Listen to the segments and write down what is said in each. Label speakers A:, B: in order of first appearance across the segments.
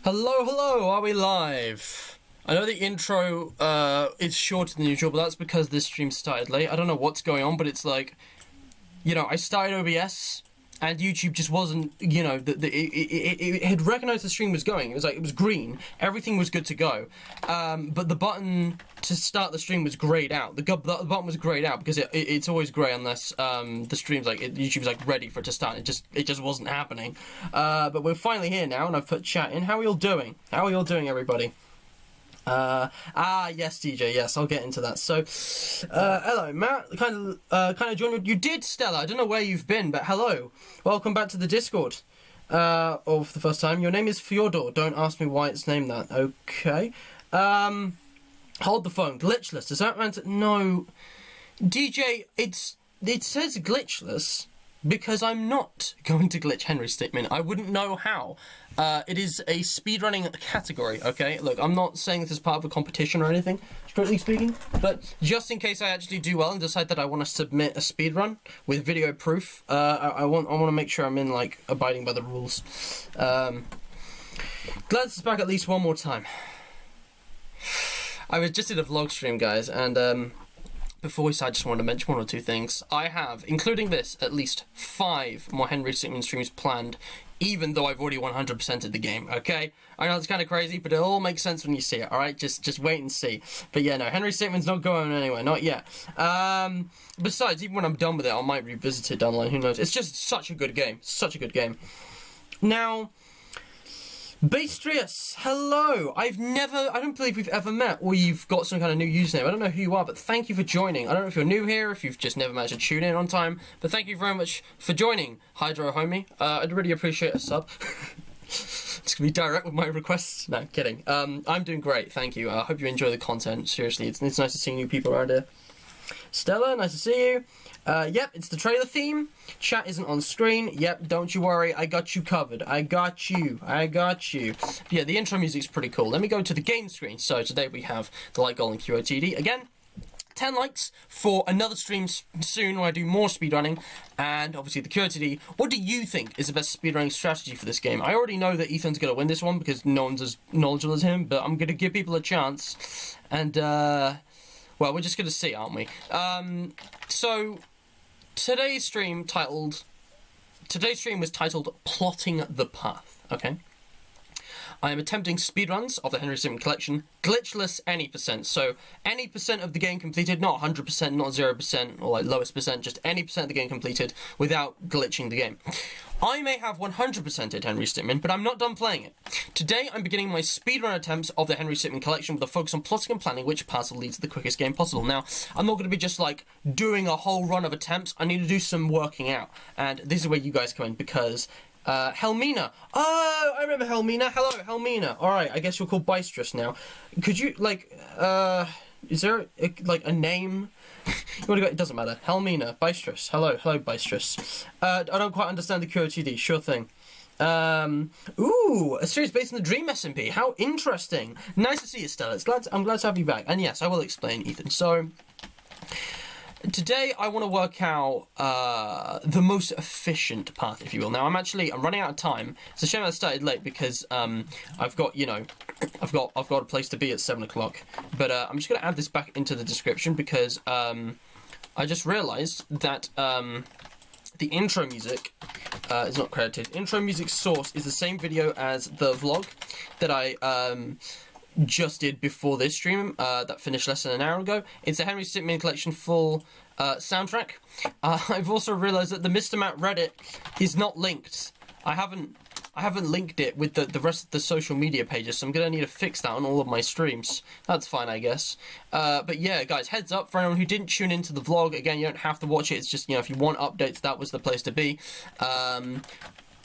A: Hello, hello, are we live? I know the intro is shorter than usual, but that's because this stream started late. I don't know what's going on, but it's like, I started OBS, and YouTube just wasn't, it had recognized the stream was going. It was green, everything was good to go, but the button to start the stream was grayed out. The button was grayed out because it's always gray unless the stream's YouTube's ready for it to start. It just wasn't happening. But we're finally here now, and I've put chat in. How are you all doing? How are you all doing, everybody? Yes, DJ, yes, I'll get into that. So, hello, Matt, kind of joined. You did, Stella, I don't know where you've been, but hello. Welcome back to the Discord, for the first time. Your name is Fyodor, don't ask me why it's named that. Okay, hold the phone. Glitchless, does that mean no, DJ, it says glitchless, because I'm not going to glitch Henry Stickmin. I wouldn't know how. It is a speedrunning category, okay? Look, I'm not saying this is part of a competition or anything, strictly speaking, but just in case I actually do well and decide that I want to submit a speedrun with video proof, I want to make sure I'm in, abiding by the rules. Glad it's back at least one more time. I just did a vlog stream, guys, and, before we start, I just wanted to mention one or two things. I have, including this, at least 5 more Henry Stickmin streams planned, even though I've already 100%ed the game, okay? I know it's kind of crazy, but it all makes sense when you see it, alright? Just wait and see. But yeah, no, Henry Stickmin's not going anywhere, not yet. Besides, even when I'm done with it, I might revisit it down the line, who knows? It's just such a good game, such a good game. Now, Bastrius, hello! I don't believe we've ever met, or you've got some kind of new username. I don't know who you are, but thank you for joining. I don't know if you're new here, if you've just never managed to tune in on time, but thank you very much for joining, Hydro Homie. I'd really appreciate a sub. Just gonna be direct with my requests. No, kidding. I'm doing great, thank you. I hope you enjoy the content. Seriously, it's nice to see new people around here. Stella, nice to see you. Yep, it's the trailer theme. Chat isn't on screen. Yep, don't you worry. I got you covered. I got you. Yeah, the intro music's pretty cool. Let me go to the game screen. So today we have the like goal and QOTD. Again, 10 likes for another stream soon where I do more speedrunning. And obviously the QOTD. What do you think is the best speedrunning strategy for this game? I already know that Ethan's going to win this one because no one's as knowledgeable as him. But I'm going to give people a chance. And, well, we're just going to see, aren't we? So today's stream was titled Plotting the Path, okay? I am attempting speedruns of the Henry Stickmin Collection, glitchless any percent. So any percent of the game completed, not 100%, not 0%, or lowest percent, just any percent of the game completed without glitching the game. I may have 100%ed Henry Stickmin, but I'm not done playing it. Today I'm beginning my speedrun attempts of the Henry Stickmin Collection with a focus on plotting and planning which paths will lead to the quickest game possible. Now, I'm not going to be just doing a whole run of attempts. I need to do some working out, and this is where you guys come in because Helmina. Oh, I remember Helmina. Hello, Helmina. Alright, I guess you're called Bystress now. Could you, is there, a name? You wanna go? It doesn't matter. Helmina, Bystress. Hello, Bystress. I don't quite understand the QOTD. Sure thing. Ooh, a series based on the Dream SMP. How interesting. Nice to see you, Stella. I'm glad to have you back. And yes, I will explain, Ethan. So, today I want to work out the most efficient path, if you will. Now I'm running out of time. It's a shame I started late because I've got a place to be at 7 o'clock. But I'm just going to add this back into the description because I just realised that the intro music is not credited. Intro music source is the same video as the vlog that I just did before this stream that finished less than an hour ago. It's a Henry Stickmin Collection full soundtrack. I've also realised that the Mr. Matt Reddit is not linked. I haven't linked it with the rest of the social media pages, so I'm gonna need to fix that on all of my streams. That's fine, I guess. But yeah, guys, heads up for anyone who didn't tune into the vlog. Again, you don't have to watch it. It's just, if you want updates, that was the place to be.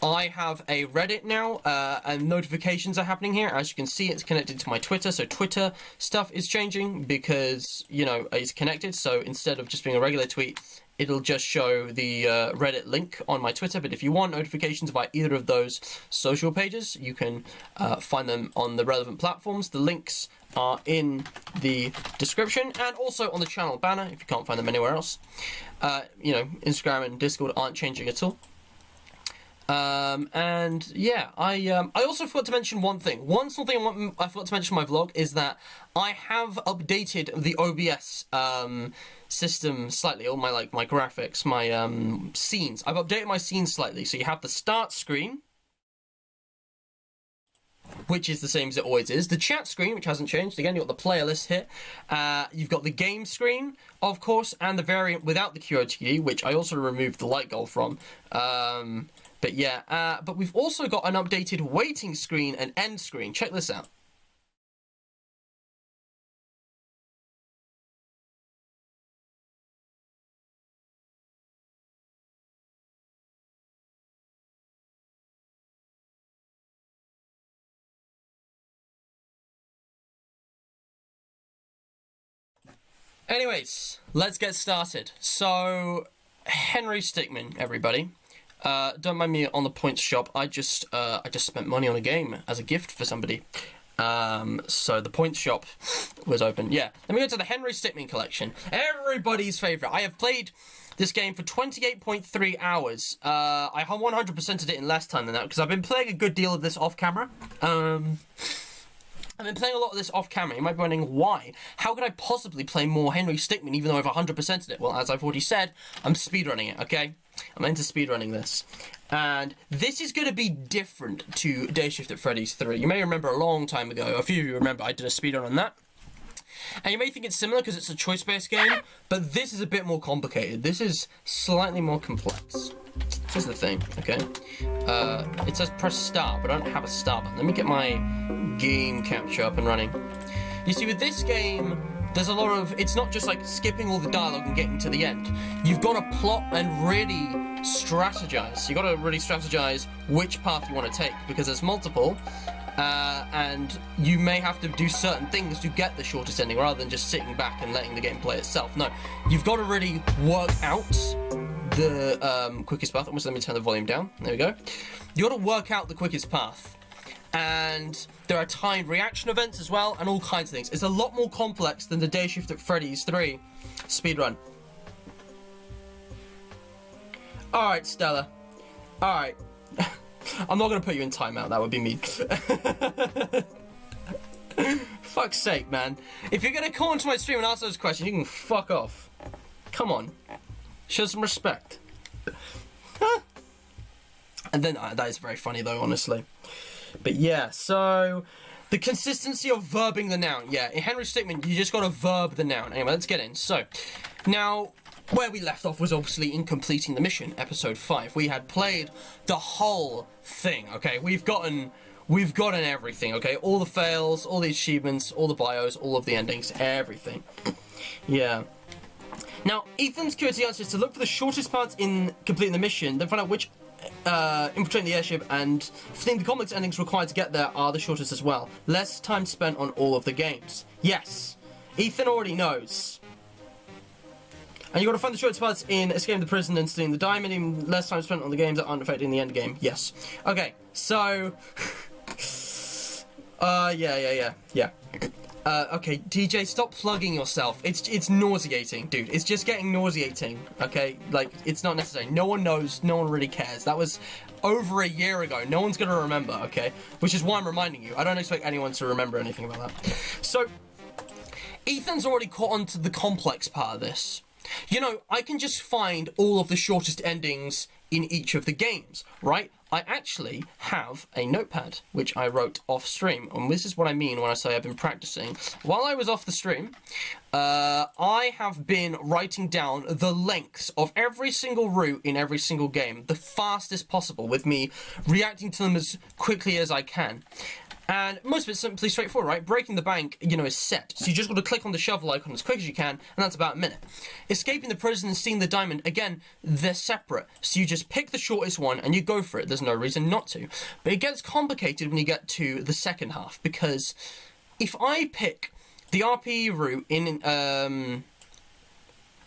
A: I have a Reddit now, and notifications are happening here. As you can see, it's connected to my Twitter, so Twitter stuff is changing because, it's connected, so instead of just being a regular tweet, it'll just show the Reddit link on my Twitter. But if you want notifications via either of those social pages, you can find them on the relevant platforms. The links are in the description and also on the channel banner if you can't find them anywhere else. Instagram and Discord aren't changing at all. And yeah, I also forgot to mention one thing. One small thing I forgot to mention in my vlog is that I have updated the OBS system slightly, all my my graphics, my scenes. I've updated my scenes slightly, so you have the start screen, which is the same as it always is. The chat screen, which hasn't changed. Again, you've got the playlist here. You've got the game screen, of course, and the variant without the QOTD, which I also removed the light goal from. But yeah, but we've also got an updated waiting screen and end screen. Check this out. Anyways, let's get started. So, Henry Stickmin, everybody. Don't mind me on the points shop. I just spent money on a game as a gift for somebody. So the points shop was open. Yeah, let me go to the Henry Stickmin Collection. Everybody's favorite. I have played this game for 28.3 hours. I 100%ed it in less time than that because I've been playing a good deal of this off camera. I've been playing a lot of this off camera. You might be wondering why. How could I possibly play more Henry Stickmin even though I've 100%ed it? Well, as I've already said, I'm speedrunning it, okay? I'm into speedrunning this. And this is going to be different to Day Shift at Freddy's 3. You may remember a long time ago, a few of you remember I did a speedrun on that. And you may think it's similar because it's a choice-based game, but this is a bit more complicated. This is slightly more complex. Here's the thing, okay? It says press start, but I don't have a start button. Let me get my game capture up and running. You see, with this game, there's a lot of... It's not just like skipping all the dialogue and getting to the end. You've got to plot and really strategize. You've got to really strategize which path you want to take, because there's multiple, and you may have to do certain things to get the shortest ending, rather than just sitting back and letting the game play itself. No, you've got to really work out the quickest path. Almost, let me turn the volume down. There we go. You got to work out the quickest path. And there are timed reaction events as well, and all kinds of things. It's a lot more complex than the Day Shift at Freddy's 3 speedrun. Alright, Stella. Alright. I'm not going to put you in timeout, that would be mean. Fuck's sake, man. If you're going to call into my stream and ask those questions, you can fuck off. Come on. Show some respect. And then, that is very funny though, honestly. But yeah, so the consistency of verbing the noun. Yeah, in Henry Stickmin, you just got to verb the noun. Anyway, let's get in. So, now, where we left off was obviously in completing the mission, episode 5. We had played the whole thing, okay? We've gotten everything, okay? All the fails, all the achievements, all the bios, all of the endings, everything. Yeah. Now, Ethan's curiosity answer is to look for the shortest parts in completing the mission, then find out which infiltrating the airship, and think the complex endings required to get there are the shortest as well. Less time spent on all of the games. Yes, Ethan already knows. And you got to find the shortest parts in escaping the prison and stealing the diamond, in less time spent on the games that aren't affecting the end game. Yes. Okay, so... yeah. Okay, DJ, stop plugging yourself. It's nauseating, dude. It's just getting nauseating, okay? Like, it's not necessary. No one knows. No one really cares. That was over a year ago. No one's gonna remember, okay? Which is why I'm reminding you. I don't expect anyone to remember anything about that. So, Ethan's already caught on to the complex part of this. You know, I can just find all of the shortest endings in each of the games, right? I actually have a notepad, which I wrote off stream, and this is what I mean when I say I've been practicing. While I was off the stream, I have been writing down the lengths of every single route in every single game, the fastest possible, with me reacting to them as quickly as I can. And most of it's simply straightforward, right? Breaking the bank, you know, is set. So you just got to click on the shovel icon as quick as you can, and that's about a minute. Escaping the prison and stealing the diamond, again, they're separate. So you just pick the shortest one and you go for it. There's no reason not to. But it gets complicated when you get to the second half, because if I pick the RPE route in, let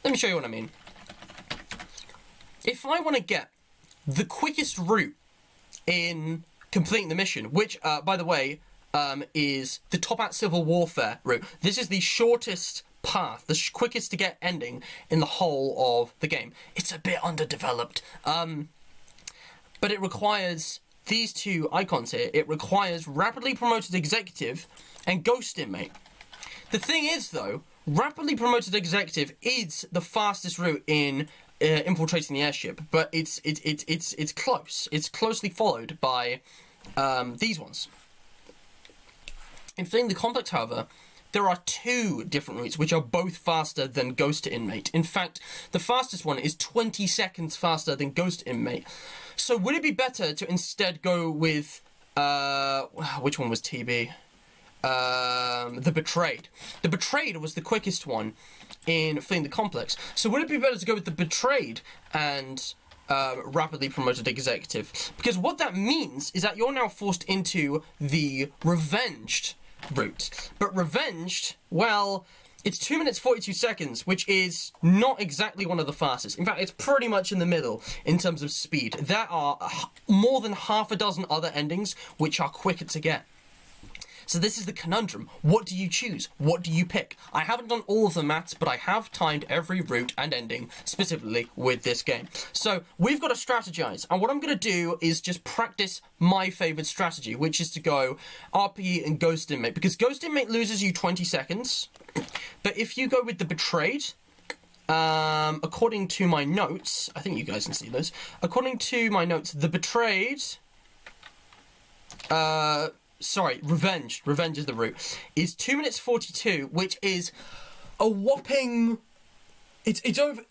A: me show you what I mean. If I want to get the quickest route in completing the mission, which, by the way, is the Top Hat Civil Warfare route. This is the shortest path, the quickest to get ending in the whole of the game. It's a bit underdeveloped. but it requires these two icons here. It requires Rapidly Promoted Executive and Ghost Inmate. The thing is, though, Rapidly Promoted Executive is the fastest route in infiltrating the airship, but it's close. It's closely followed by these ones. In Fleeing the Complex, however, there are two different routes which are both faster than Ghost Inmate. In fact, the fastest one is 20 seconds faster than Ghost Inmate. So would it be better to instead go with which one was TB? The Betrayed. The Betrayed was the quickest one in Fleeing the Complex. So would it be better to go with the Betrayed and Rapidly Promoted Executive? Because what that means is that you're now forced into the Revenged route. But Revenged, well, it's 2 minutes 42 seconds, which is not exactly one of the fastest. In fact, it's pretty much in the middle in terms of speed. There are more than half a dozen other endings which are quicker to get. So this is the conundrum. What do you choose? What do you pick? I haven't done all of the maths, but I have timed every route and ending specifically with this game. So we've got to strategize. And what I'm going to do is just practice my favorite strategy, which is to go RP and Ghost Inmate. Because Ghost Inmate loses you 20 seconds. But if you go with the Betrayed, according to my notes, I think you guys can see those. According to my notes, the Betrayed... Revenge is the route, is 2 minutes 42, which is a whopping, it's over,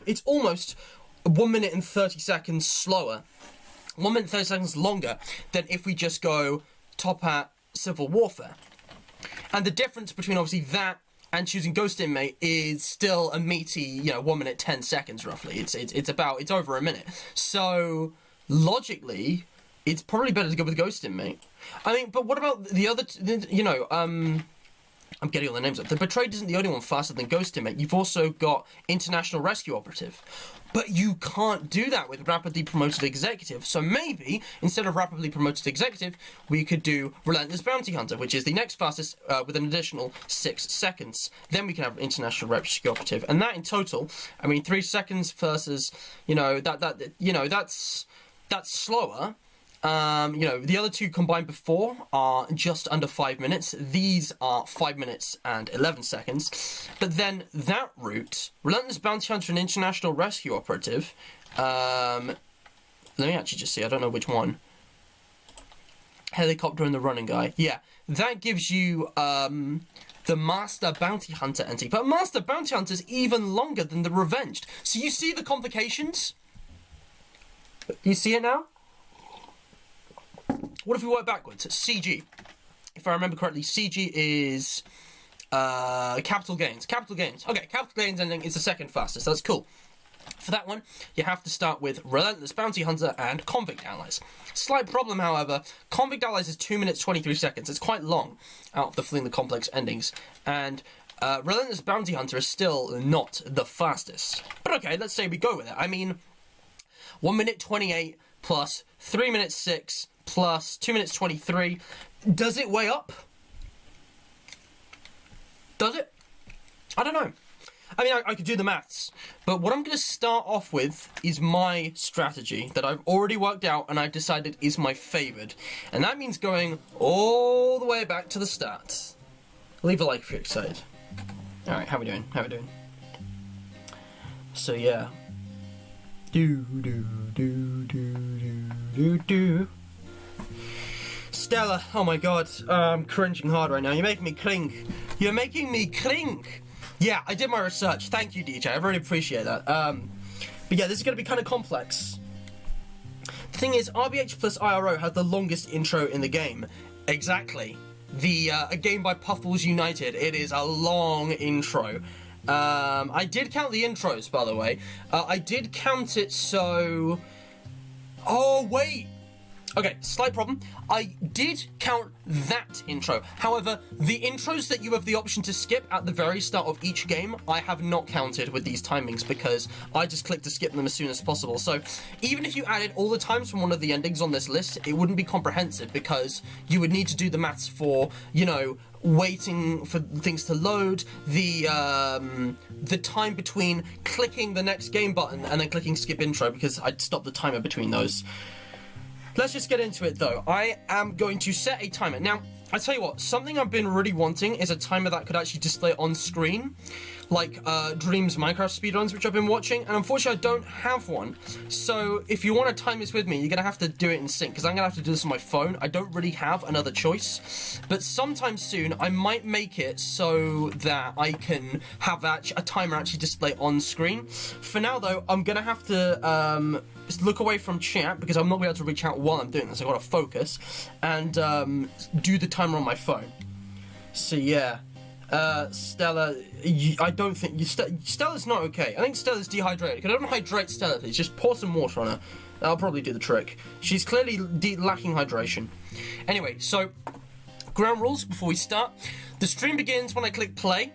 A: it's almost 1 minute and 30 seconds slower, 1 minute and 30 seconds longer than if we just go Top Hat Civil Warfare. And the difference between obviously that and choosing Ghost Inmate is still a meaty, 1 minute 10 seconds roughly. It's over a minute. So logically, it's probably better to go with Ghost Inmate. I mean, but what about the other, I'm getting all the names up. The Betrayed isn't the only one faster than Ghost Inmate. You've also got International Rescue Operative. But you can't do that with Rapidly Promoted Executive. So maybe, instead of Rapidly Promoted Executive, we could do Relentless Bounty Hunter, which is the next fastest with an additional 6 seconds. Then we can have International Rescue Operative. And that in total, 3 seconds versus, that's slower. The other two combined before are just under 5 minutes. These are 5 minutes and 11 seconds. But then that route, Relentless Bounty Hunter and International Rescue Operative, let me actually just see, I don't know which one. Helicopter and the Running Guy. Yeah, that gives you the Master Bounty Hunter entity. But Master Bounty Hunter is even longer than the Revenged. So you see the complications? You see it now? What if we work backwards? CG. If I remember correctly, CG is capital gains. Capital gains. Okay, capital gains ending is the second fastest. That's cool. For that one, you have to start with Relentless Bounty Hunter and Convict Allies. Slight problem, however, Convict Allies is 2 minutes 23 seconds. It's quite long out of the Fleeing the Complex endings. And Relentless Bounty Hunter is still not the fastest. But okay, let's say we go with it. 1 minute 28 plus 3 minutes 6 plus 2 minutes 23. Does it weigh up? Does it? I don't know. I could do the maths, but what I'm going to start off with is my strategy that I've already worked out and I've decided is my favoured. And that means going all the way back to the start. Leave a like if you're excited. Alright, how we doing? So yeah. Stella, oh my god, I'm cringing hard right now. You're making me cring. Yeah, I did my research. Thank you, DJ. I really appreciate that. But yeah, this is going to be kind of complex. The thing is, RBH plus IRO has the longest intro in the game. Exactly. A game by Puffballs United. It is a long intro. I did count the intros, by the way. I did count it so... Oh, wait! Okay, slight problem. I did count that intro. However, the intros that you have the option to skip at the very start of each game, I have not counted with these timings because I just clicked to skip them as soon as possible. So even if you added all the times from one of the endings on this list, it wouldn't be comprehensive because you would need to do the maths for, waiting for things to load, the time between clicking the next game button and then clicking skip intro, because I'd stop the timer between those. Let's just get into it though. I am going to set a timer. Now, I tell you what, something I've been really wanting is a timer that could actually display on screen, like Dream's Minecraft speedruns, which I've been watching, and unfortunately I don't have one. So if you want to time this with me, you're going to have to do it in sync, because I'm going to have to do this on my phone. I don't really have another choice, but sometime soon I might make it so that I can have a timer actually display on screen. For now though, I'm going to have to look away from chat, because I'm not going to be able to reach out while I'm doing this. I've got to focus and do the timer on my phone. So yeah, Stella, I don't think Stella's not okay. I think Stella's dehydrated. Can I don't hydrate Stella, please? Just pour some water on her. That'll probably do the trick. She's clearly lacking hydration. Anyway, so ground rules before we start. The stream begins when I click play.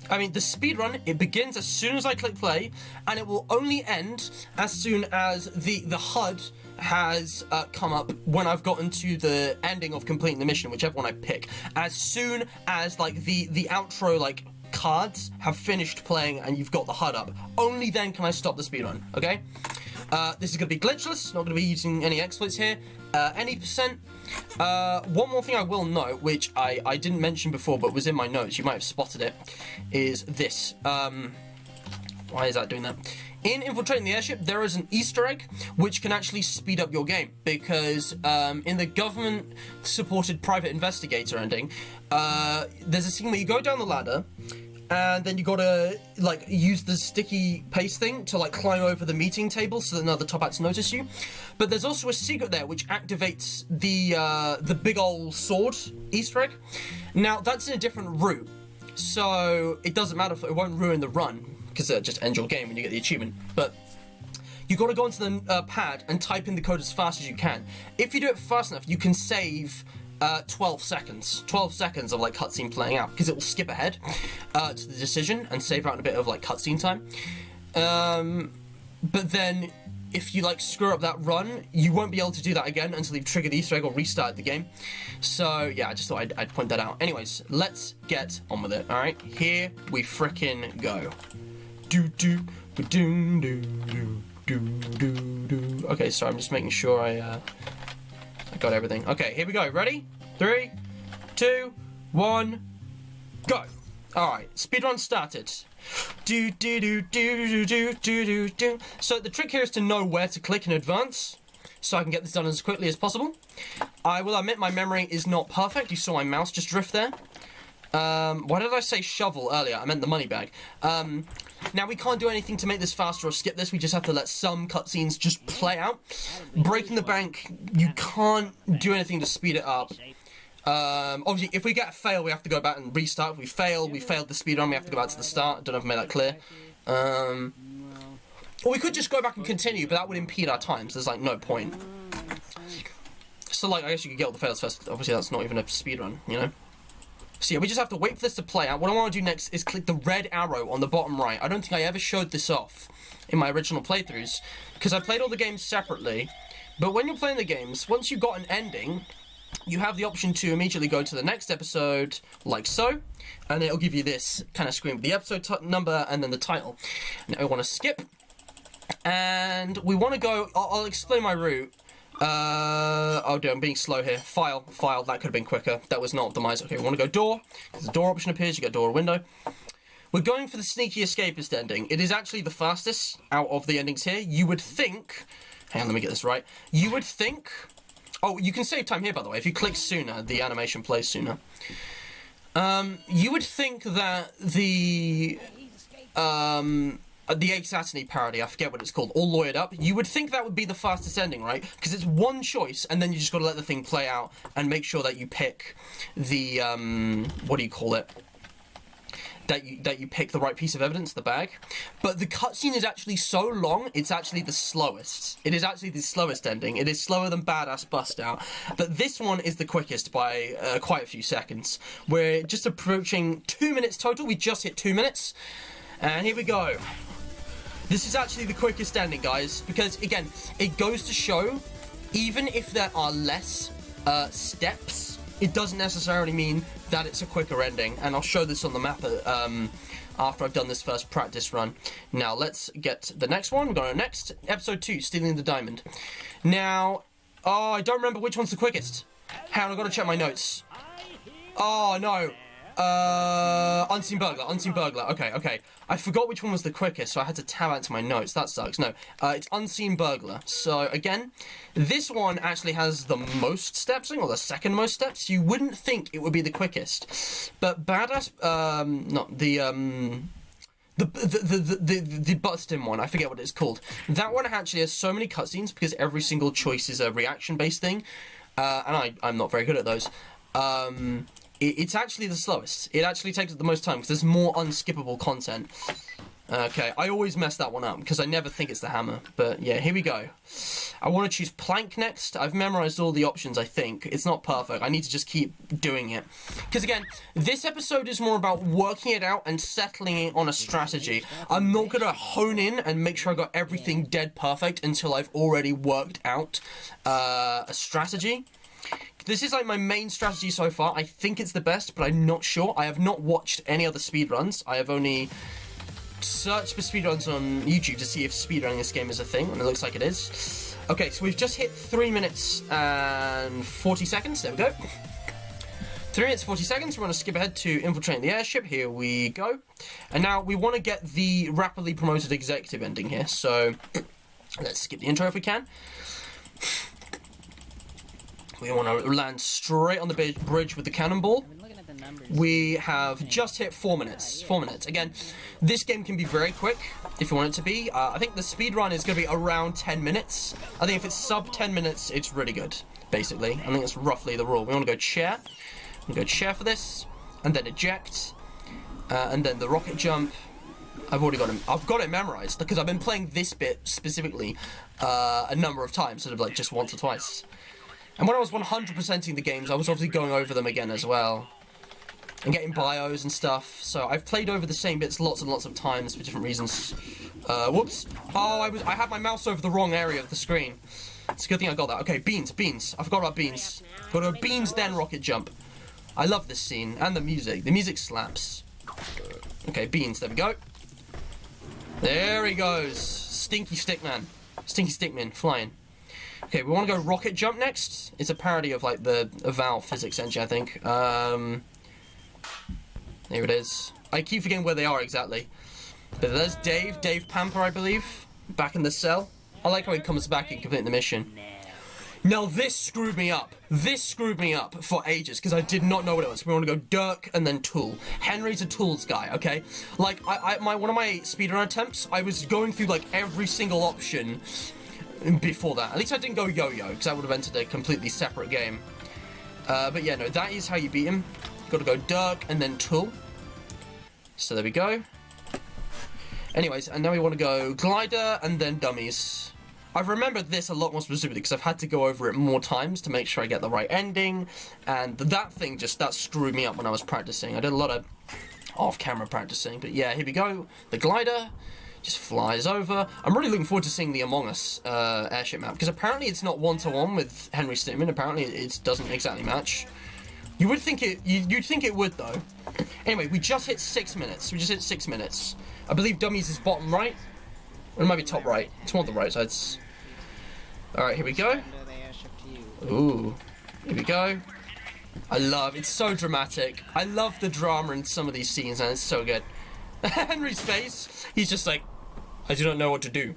A: I mean, the speedrun, it begins as soon as I click play, and it will only end as soon as the HUD has come up when I've gotten to the ending of completing the mission, whichever one I pick. As soon as, like, the outro, like, cards have finished playing and you've got the HUD up, only then can I stop the speedrun, okay? This is going to be glitchless, not going to be using any exploits here. Any percent. One more thing I will note, which I didn't mention before but was in my notes, you might have spotted it, is this. Why is that doing that? In infiltrating the airship, there is an Easter egg which can actually speed up your game, because in the government-supported private investigator ending, there's a scene where you go down the ladder, and then you gotta, like, use the sticky paste thing to, like, climb over the meeting table so that none of the top hats notice you. But there's also a secret there which activates the big ol' sword Easter egg. Now, that's in a different route, so it doesn't matter if it won't ruin the run, because it just ends your game when you get the achievement. But you gotta go onto the pad and type in the code as fast as you can. If you do it fast enough, you can save 12 seconds. 12 seconds of, like, cutscene playing out, because it will skip ahead to the decision and save out a bit of, like, cutscene time. But then, if you, like, screw up that run, you won't be able to do that again until you've triggered the Easter egg or restarted the game. So, yeah, I just thought I'd point that out. Anyways, let's get on with it, alright? Here we frickin' go. Okay, sorry, I'm just making sure I got everything. Okay, here we go. Ready? 3, 2, 1, go. Alright, speedrun started. So the trick here is to know where to click in advance, so I can get this done as quickly as possible. I will admit my memory is not perfect. You saw my mouse just drift there. Why did I say shovel earlier? I meant the money bag. Now, we can't do anything to make this faster or skip this. We just have to let some cutscenes just play out. Breaking the bank, you can't do anything to speed it up. Obviously, if we get a fail, we have to go back and restart. If we fail, we failed the speedrun, we have to go back to the start. Don't know if I made that clear. Or we could just go back and continue, but that would impede our time, so there's, like, no point. So, like, I guess you could get all the fails first. Obviously, that's not even a speedrun, you know? So yeah, we just have to wait for this to play out. What I want to do next is click the red arrow on the bottom right. I don't think I ever showed this off in my original playthroughs, because I played all the games separately. But when you're playing the games, once you've got an ending, you have the option to immediately go to the next episode, like so, and it'll give you this kind of screen with the episode number and then the title. Now we want to skip, and we want to go, I'll explain my route. Oh dear, I'm being slow here. File, that could have been quicker. That was not optimized. Okay, we want to go door. Because the door option appears, you get door or window. We're going for the sneaky escapist ending. It is actually the fastest out of the endings here. You would think, hang on, let me get this right. You would think, oh, you can save time here, by the way. If you click sooner, the animation plays sooner. You would think that the Ace Attorney parody, I forget what it's called, All Lawyered Up, you would think that would be the fastest ending, right? Because it's one choice, and then you just got to let the thing play out and make sure that you pick the, what do you call it? That you pick the right piece of evidence, the bag. But the cutscene is actually so long, it's actually the slowest. It is actually the slowest ending. It is slower than Badass Bust Out. But this one is the quickest by quite a few seconds. We're just approaching 2 minutes total. We just hit 2 minutes. And here we go. This is actually the quickest ending, guys, because, again, it goes to show, even if there are less steps it doesn't necessarily mean that it's a quicker ending, and I'll show this on the map after I've done this first practice run. Now, let's get the next one. We're going to next, episode 2, Stealing the Diamond. Now, oh, I don't remember which one's the quickest. Hang on, I've got to check my notes. Oh, no. Unseen Burglar. Okay. I forgot which one was the quickest, so I had to tab out to my notes. That sucks. No, it's Unseen Burglar. So, again, this one actually has the most steps, or the second most steps. You wouldn't think it would be the quickest. But Badass, the Buttstin one, I forget what it's called. That one actually has so many cutscenes because every single choice is a reaction-based thing. And I'm not very good at those. It's actually the slowest. It actually takes the most time because there's more unskippable content. Okay, I always mess that one up because I never think it's the hammer. But yeah, here we go. I want to choose plank next. I've memorized all the options, I think. It's not perfect. I need to just keep doing it. Because again, this episode is more about working it out and settling it on a strategy. I'm not going to hone in and make sure I got everything dead perfect until I've already worked out a strategy. This is like my main strategy so far. I think it's the best, but I'm not sure. I have not watched any other speedruns. I have only searched for speedruns on YouTube to see if speedrunning this game is a thing, and it looks like it is. Okay, so we've just hit 3 minutes and 40 seconds. There we go. 3 minutes, 40 seconds. We're going to skip ahead to infiltrating the airship. Here we go. And now we want to get the rapidly promoted executive ending here. So let's skip the intro if we can. We want to land straight on the bridge with the cannonball. We have just hit 4 minutes. 4 minutes. Again, this game can be very quick if you want it to be. I think the speedrun is going to be around 10 minutes. I think if it's sub 10 minutes, it's really good, basically. I think that's roughly the rule. We want to go chair. We go chair for this, and then eject, and then the rocket jump. I've got it memorized because I've been playing this bit specifically a number of times, sort of like just once or twice. And when I was 100%ing the games, I was obviously going over them again as well. And getting bios and stuff. So I've played over the same bits lots and lots of times for different reasons. Whoops. Oh, I had my mouse over the wrong area of the screen. It's a good thing I got that. Okay, beans. I forgot about beans. Got to beans, then rocket jump. I love this scene. And the music. The music slaps. Okay, beans. There we go. There he goes. Stinky Stickmin flying. Okay, we want to go rocket jump next. It's a parody of like the Valve physics engine, I think. Here it is. I keep forgetting where they are exactly. But there's Dave Pamper, I believe, back in the cell. I like how he comes back and completes the mission. Now this screwed me up. For ages because I did not know what it was. We want to go Dirk and then Tool. Henry's a tools guy, okay? Like one of my speedrun attempts, I was going through like every single option before that. At least I didn't go yo-yo, because that would have entered a completely separate game. But yeah, no, that is how you beat him. Got to go Dirk and then Tool. So there we go. Anyways, and now we want to go Glider and then Dummies. I've remembered this a lot more specifically because I've had to go over it more times to make sure I get the right ending. And that thing that screwed me up when I was practicing. I did a lot of off-camera practicing. But yeah, here we go. The Glider just flies over. I'm really looking forward to seeing the Among Us airship map because apparently it's not one-to-one with Henry Stickmin. Apparently it doesn't exactly match. You would think you'd think it would though. Anyway, we just hit 6 minutes. I believe Dummies is bottom right. Or it might be top right. It's one of the right sides. Alright, here we go. Ooh. Here we go. It's so dramatic. I love the drama in some of these scenes and it's so good. Henry's face, he's just like, I do not know what to do.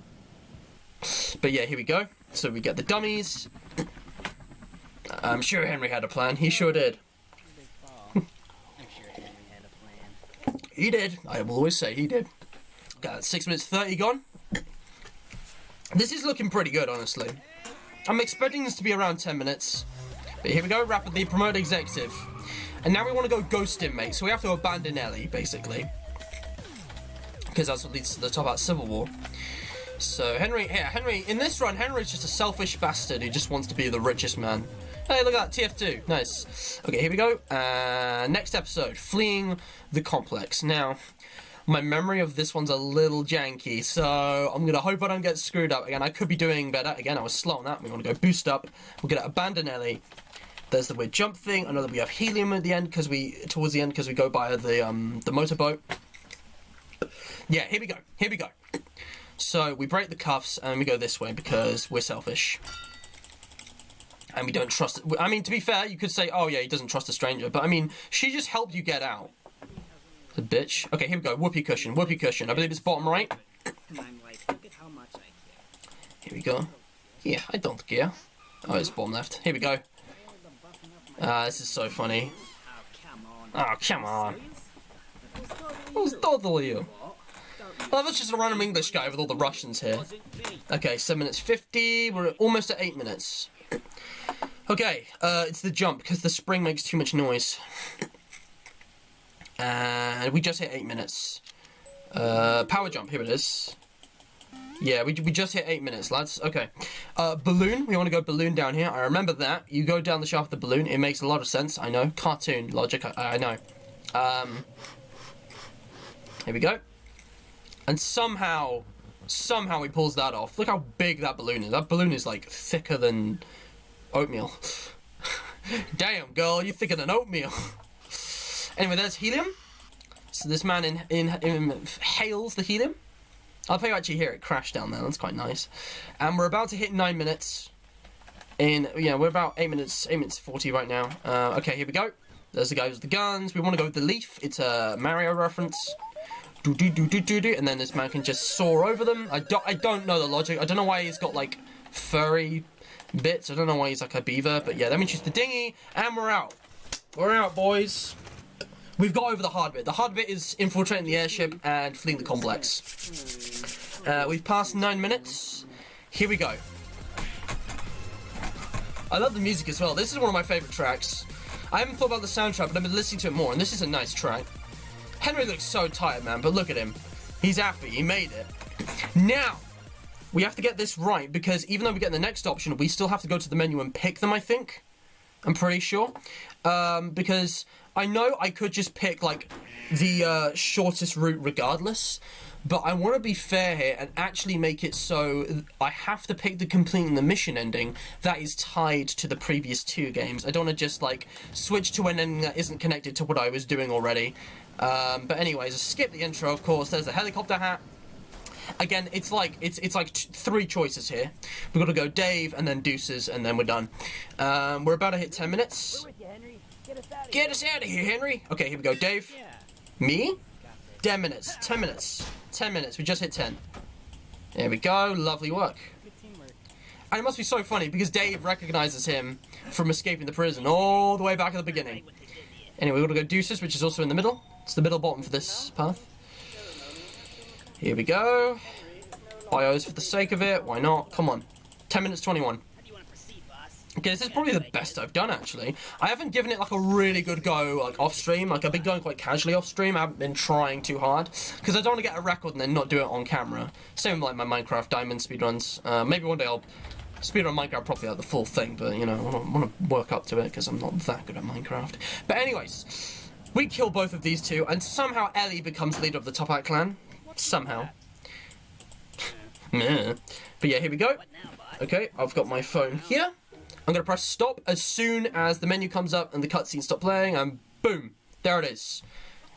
A: But yeah, here we go. So we get the dummies. I'm sure Henry had a plan. He sure did. He did. I will always say he did. Got 6 minutes 30 gone. This is looking pretty good, honestly. I'm expecting this to be around 10 minutes. But here we go, rapidly promote executive. And now we want to go ghost inmate, so we have to abandon Ellie, basically. Because that's what leads to the top out Civil War. So Henry, in this run, Henry's just a selfish bastard who just wants to be the richest man. Hey, look at that, TF2, nice. Okay, here we go. Next episode, fleeing the complex. Now, my memory of this one's a little janky, so I'm gonna hope I don't get screwed up. Again, I could be doing better. Again, I was slow on that. We want to go boost up. We're gonna abandon Ellie, There's the weird jump thing. I know that we have helium at the end towards the end because we go by the motorboat. Yeah, here we go. Here we go. So we break the cuffs and we go this way because we're selfish. And we don't trust... I mean, to be fair, you could say, oh yeah, he doesn't trust a stranger. But I mean, she just helped you get out. The bitch. Okay, here we go. Whoopee cushion. Whoopee cushion. I believe it's bottom right. Here we go. Yeah, I don't care. Oh, it's bottom left. Here we go. This is so funny. Oh, come on. Who's totally you? Oh, that's just a random English guy with all the Russians here. Okay, 7 minutes 50. We're almost at 8 minutes. Okay, it's the jump because the spring makes too much noise. And we just hit 8 minutes. Power jump, here it is. Yeah, we just hit 8 minutes, lads. Okay. Balloon, we want to go balloon down here. I remember that. You go down the shaft of the balloon. It makes a lot of sense, I know. Cartoon logic, I know. Here we go. And somehow he pulls that off. Look how big that balloon is. That balloon is, like, thicker than oatmeal. Damn, girl, you're thicker than oatmeal. Anyway, there's helium. So this man inhales the helium. I'll you actually hear it crash down there. That's quite nice. And we're about to hit 9 minutes. We're about 8 minutes 40 right now. Okay, here we go. There's the guy with the guns. We want to go with the leaf. It's a Mario reference. Do. And then this man can just soar over them. I don't know the logic. I don't know why he's got like furry bits. I don't know why he's like a beaver. But yeah, let me choose the dinghy. And we're out. We're out, boys. We've got over the hard bit. The hard bit is infiltrating the airship and fleeing the complex. We've passed 9 minutes. Here we go. I love the music as well. This is one of my favourite tracks. I haven't thought about the soundtrack, but I've been listening to it more, and this is a nice track. Henry looks so tired, man, but look at him. He's happy. He made it. Now, we have to get this right, because even though we get the next option, we still have to go to the menu and pick them, I think. I'm pretty sure. Because I know I could just pick, like, the shortest route regardless, but I want to be fair here and actually make it so I have to pick the completing the mission ending that is tied to the previous 2 games. I don't want to just, like, switch to an ending that isn't connected to what I was doing already. But anyways, skip the intro, of course. There's the helicopter hat. Again, it's like 3 choices here. We've got to go Dave, and then Deuces, and then we're done. We're about to hit 10 minutes. Get us out of here, Henry. Okay, here we go. Dave. Me? 10 minutes. 10 minutes. 10 minutes. We just hit 10. There we go. Lovely work. And it must be so funny because Dave recognizes him from escaping the prison all the way back at the beginning. Anyway, we've got to go Deuces, which is also in the middle. It's the middle bottom for this path. Here we go. Bios for the sake of it. Why not? Come on. 10 minutes 21. Okay, this is probably the best I've done, actually. I haven't given it, like, a really good go, like, off-stream. Like, I've been going quite casually off-stream. I haven't been trying too hard. Because I don't want to get a record and then not do it on camera. Same with, like, my Minecraft Diamond speedruns. Maybe one day I'll speedrun Minecraft properly, like, the full thing. But, you know, I want to work up to it because I'm not that good at Minecraft. But anyways, we kill both of these 2. And somehow Ellie becomes leader of the Top Hat clan. Somehow. But yeah, here we go. Okay, I've got my phone here. I'm going to press stop as soon as the menu comes up and the cutscene stops playing, and boom, there it is.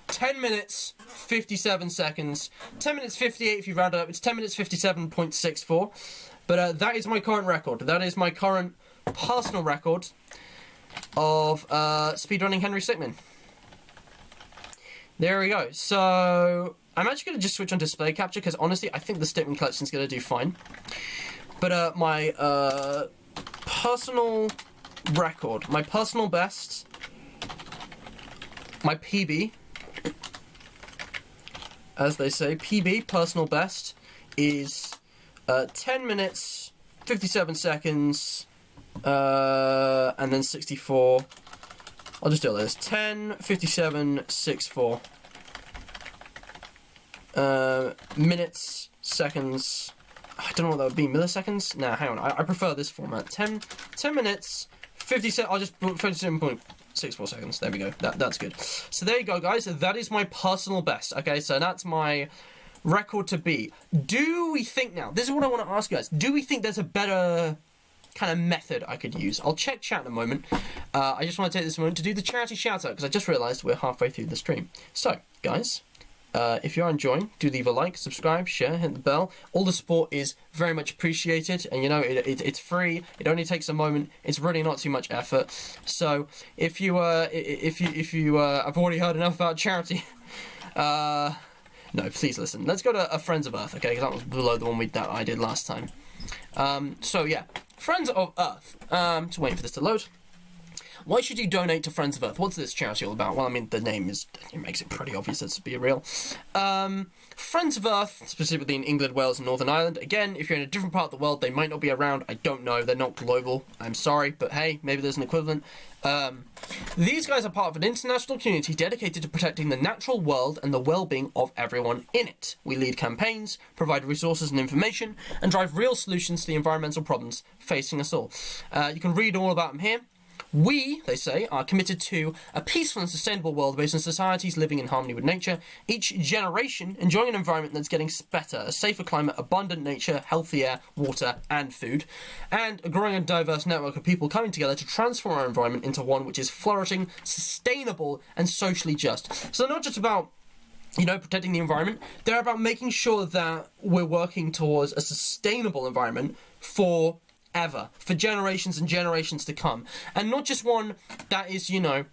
A: 10 minutes, 57 seconds. 10 minutes 58 if you round it up. It's 10 minutes 57.64. But that is my current record. That is my current personal record of speedrunning Henry Stickmin. There we go. So I'm actually going to just switch on display capture because honestly, I think the Stickmin Collection is going to do fine. But my personal record, my personal best, my PB, as they say, PB, personal best, is 10 minutes, 57 seconds, and then 64. I'll just do it like this. 10, 57, 64. Minutes, seconds. I don't know what that would be. Milliseconds? Nah, hang on. I prefer this format. 10 minutes, 57. I'll just put 57.64 seconds. There we go. That's good. So there you go, guys. That is my personal best. Okay, so that's my record to beat. Do we think now? This is what I want to ask you guys. Do we think there's a better kind of method I could use. I'll check chat in a moment. I just want to take this moment to do the charity shout out because I just realised we're halfway through the stream. So, guys, if you are enjoying, do leave a like, subscribe, share, hit the bell. All the support is very much appreciated, and you know it's free. It only takes a moment. It's really not too much effort. So if you have already heard enough about charity, no, please listen. Let's go to Friends of Earth, okay? Because that was below the one that I did last time. So yeah, Friends of Earth. Just waiting for this to load. Why should you donate to Friends of Earth? What's this charity all about? Well, I mean, the name makes it pretty obvious, let's be real. Friends of Earth, specifically in England, Wales, and Northern Ireland. Again, if you're in a different part of the world, they might not be around. I don't know. They're not global. I'm sorry, but hey, maybe there's an equivalent. These guys are part of an international community dedicated to protecting the natural world and the well-being of everyone in it. We lead campaigns, provide resources and information, and drive real solutions to the environmental problems facing us all. You can read all about them here. We, they say, are committed to a peaceful and sustainable world based on societies living in harmony with nature, each generation enjoying an environment that's getting better, a safer climate, abundant nature, healthy air, water, and food, and a growing and diverse network of people coming together to transform our environment into one which is flourishing, sustainable, and socially just. So they're not just about, you know, protecting the environment, they're about making sure that we're working towards a sustainable environment for generations and generations to come, and not just one that is, you know,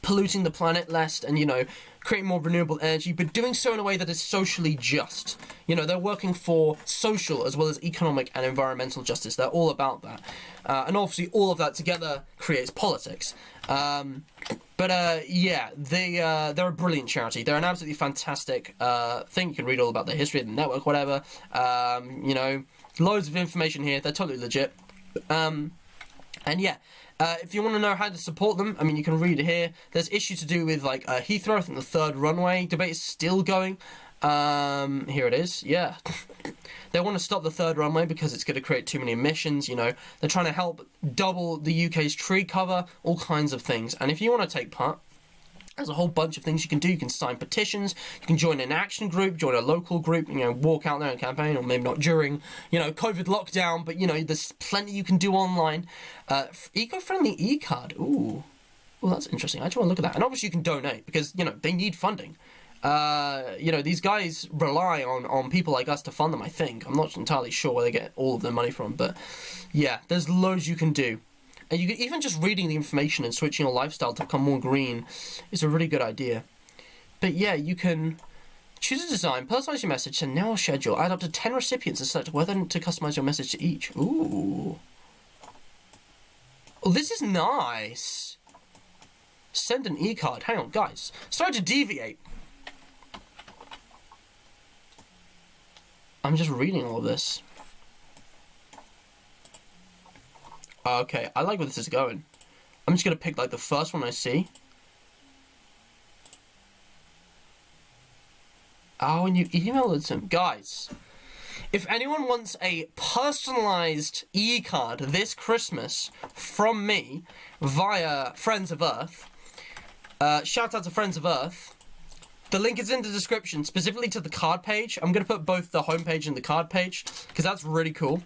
A: polluting the planet less and, you know, creating more renewable energy, but doing so in a way that is socially just. You know, they're working for social as well as economic and environmental justice. They're all about that, and obviously all of that together creates politics. Yeah, they're a brilliant charity. They're an absolutely fantastic thing. You can read all about the history of the network, whatever. You know, loads of information here. They're totally legit. And yeah, if you want to know how to support them, I mean, you can read it here. There's issues to do with, like, Heathrow. I think the third runway debate is still going. Here it is. Yeah. They want to stop the third runway because it's going to create too many emissions, you know. They're trying to help double the UK's tree cover, all kinds of things. And if you want to take part, there's a whole bunch of things you can do. You can sign petitions, you can join an action group, join a local group, you know, walk out there and campaign, or maybe not during, you know, COVID lockdown, but, you know, there's plenty you can do online. Eco-friendly e-card, ooh. Well, that's interesting. I just want to look at that. And obviously you can donate because, you know, they need funding. You know, these guys rely on people like us to fund them, I think. I'm not entirely sure where they get all of their money from, but yeah, there's loads you can do. And you can, even just reading the information and switching your lifestyle to become more green is a really good idea. But yeah, you can choose a design, personalize your message, send now or schedule, add up to 10 recipients and select whether to customize your message to each. Ooh. Oh, this is nice. Send an e-card. Hang on, guys. Sorry to deviate. I'm just reading all of this. Okay, I like where this is going. I'm just going to pick, like, the first one I see. Oh, and you email it to them. Guys, if anyone wants a personalised e-card this Christmas from me via Friends of Earth, shout out to Friends of Earth. The link is in the description, specifically to the card page. I'm going to put both the homepage and the card page, because that's really cool.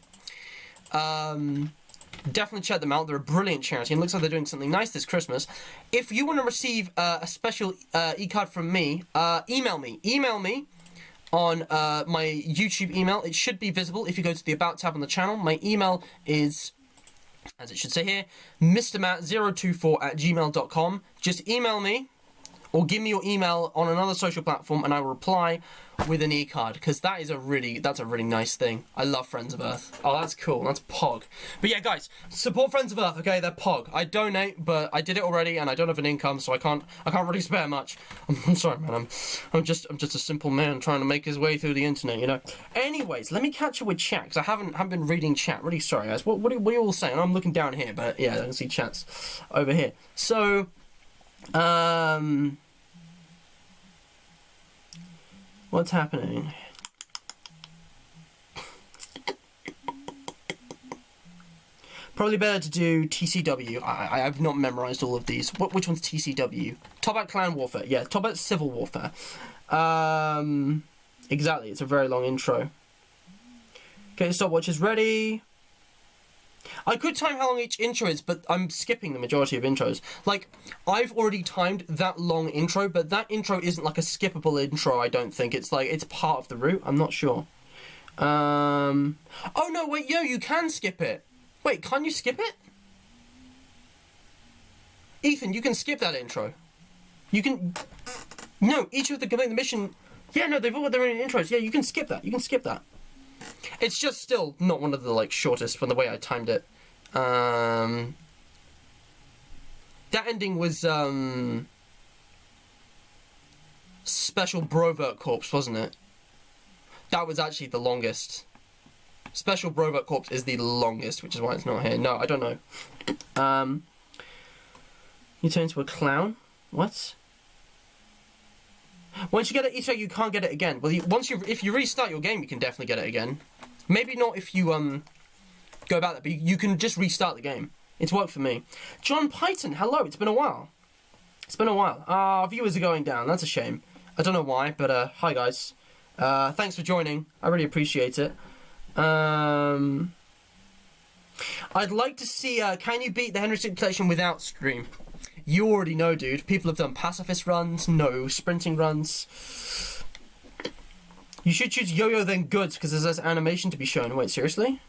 A: Definitely check them out. They're a brilliant charity, and it looks like they're doing something nice this Christmas. If you want to receive a special e-card from me, email me. Email me on my YouTube email. It should be visible if you go to the About tab on the channel. My email is, as it should say here, mrmatt024@gmail.com. Just email me, or give me your email on another social platform, and I will reply with an e-card, because that's a really nice thing. I love Friends of Earth. Oh, that's cool. That's pog. But yeah, guys, support Friends of Earth. Okay, they're pog. I donate, but I did it already, and I don't have an income, so I can't really spare much. I'm sorry, man. I'm just a simple man trying to make his way through the internet, you know. Anyways, let me catch up with chat, because I haven't been reading chat. Really sorry, guys. What are you all saying? I'm looking down here, but yeah, I can see chats over here. So, what's happening? Probably better to do TCW. I've not memorized all of these. Which one's TCW? Top Hat Clan Warfare. Yeah, Top Hat Civil Warfare. Exactly. It's a very long intro. Okay, stopwatch is ready. I could time how long each intro is, but I'm skipping the majority of intros. Like, I've already timed that long intro, but that intro isn't like a skippable intro, I don't think. It's like, it's part of the route. I'm not sure. Oh no, wait, yo, you can skip it. Wait, can you skip it? Ethan, you can skip that intro. You can... No, each of the complete the mission... Yeah, no, they've all got their own intros. Yeah, you can skip that. You can skip that. It's just still not one of the, like, shortest from the way I timed it. That ending was, Special Brovert Corpse, wasn't it? That was actually the longest. Special Brovert Corpse is the longest, which is why it's not here. No, I don't know. You turn into a clown? What? Once you get an Easter egg, you can't get it again. Well, if you restart your game, you can definitely get it again. Maybe not if you go about that, but you can just restart the game. It's worked for me. John Python, hello. It's been a while. It's been a while. Our viewers are going down. That's a shame. I don't know why, but hi guys. Thanks for joining. I really appreciate it. I'd like to see. Can you beat the Henry Stickmin Collection without stream? You already know, dude. People have done pacifist runs, no sprinting runs. You should choose Yo-Yo then Goods because there's less animation to be shown. Wait, seriously?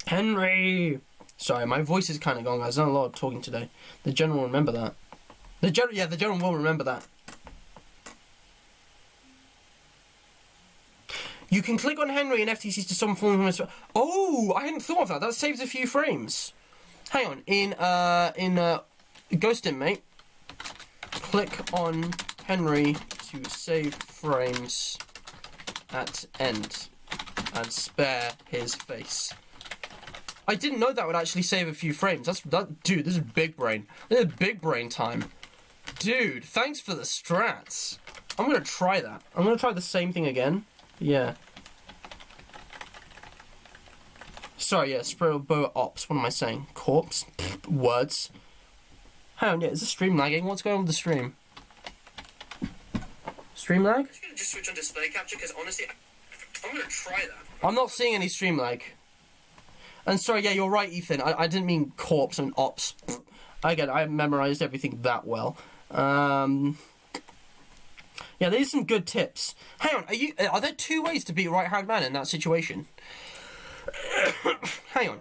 A: Henry! Sorry, my voice is kind of gone, guys. There's not a lot of talking today. The general will remember that. The general will remember that. You can click on Henry and FTCs to stop him falling from his... Oh, I hadn't thought of that. That saves a few frames. Hang on, in Ghost Inmate, click on Henry to save frames at end and spare his face. I didn't know that would actually save a few frames. Dude, this is big brain. This is big brain time. Dude, thanks for the strats. I'm gonna try that. I'm gonna try the same thing again. Yeah. Sorry, yeah, Sprilbo Ops. What am I saying? Corpse? Pfft, words. Hang on, yeah, is the stream lagging? What's going on with the stream? Stream lag? I'm just gonna switch on display capture because honestly, I'm gonna try that. I'm not seeing any stream lag. And sorry, yeah, you're right, Ethan. I didn't mean corpse and ops. Pfft. Again, I haven't memorized everything that well. Yeah, these are some good tips. Hang on, are there two ways to beat right-hand man in that situation? Hang on.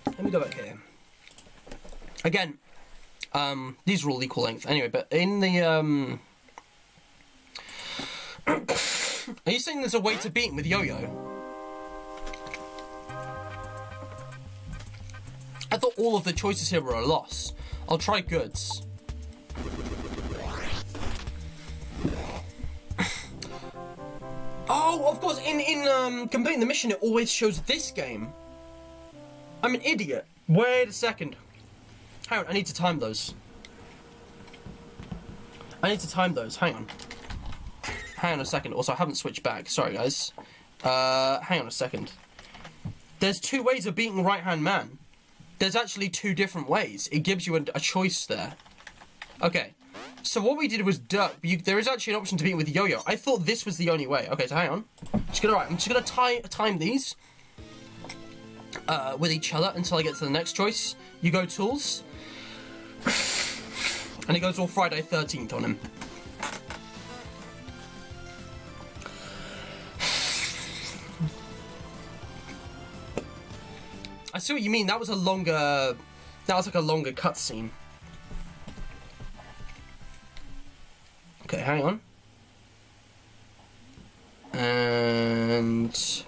A: Let me go back here. Again, these are all equal length. Anyway, but in the, are you saying there's a way to beat him with Yo-Yo? I thought all of the choices here were a loss. I'll try goods. Oh, of course, in completing the mission, it always shows this game. I'm an idiot. Wait a second. Hang on, I need to time those. Hang on. Hang on a second. Also, I haven't switched back. Sorry, guys. Hang on a second. There's two ways of beating right-hand man. There's actually two different ways. It gives you a choice there. Okay. So what we did was duck. There is actually an option to beat with Yo-Yo. I thought this was the only way. Okay, so hang on. I'm just gonna time these with each other until I get to the next choice. You go tools, and it goes all Friday 13th on him. I see what you mean. That was a longer. That was like a longer cutscene. Okay, hang on. And...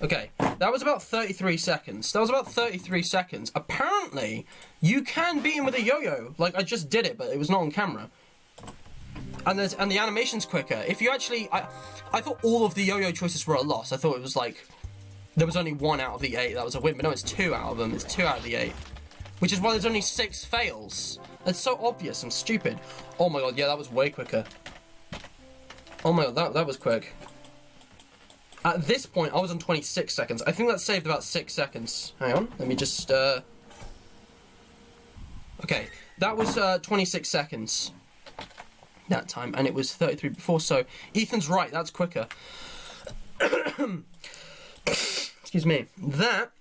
A: Okay, that was about 33 seconds. Apparently, you can beat him with a yo-yo. Like, I just did it, but it was not on camera. And the animation's quicker. If you actually... I thought all of the yo-yo choices were a loss. I thought it was like... There was only 1 out of the 8 that was a win, but no, it's 2 out of them. It's 2 out of the 8. Which is why there's only 6 fails. It's so obvious and stupid. Oh my god, yeah, that was way quicker. Oh my god, that was quick. At this point, I was on 26 seconds. I think that saved about 6 seconds. Hang on, let me just, Okay, that was 26 seconds. that time, and it was 33 before, so Ethan's right, that's quicker. Excuse me. That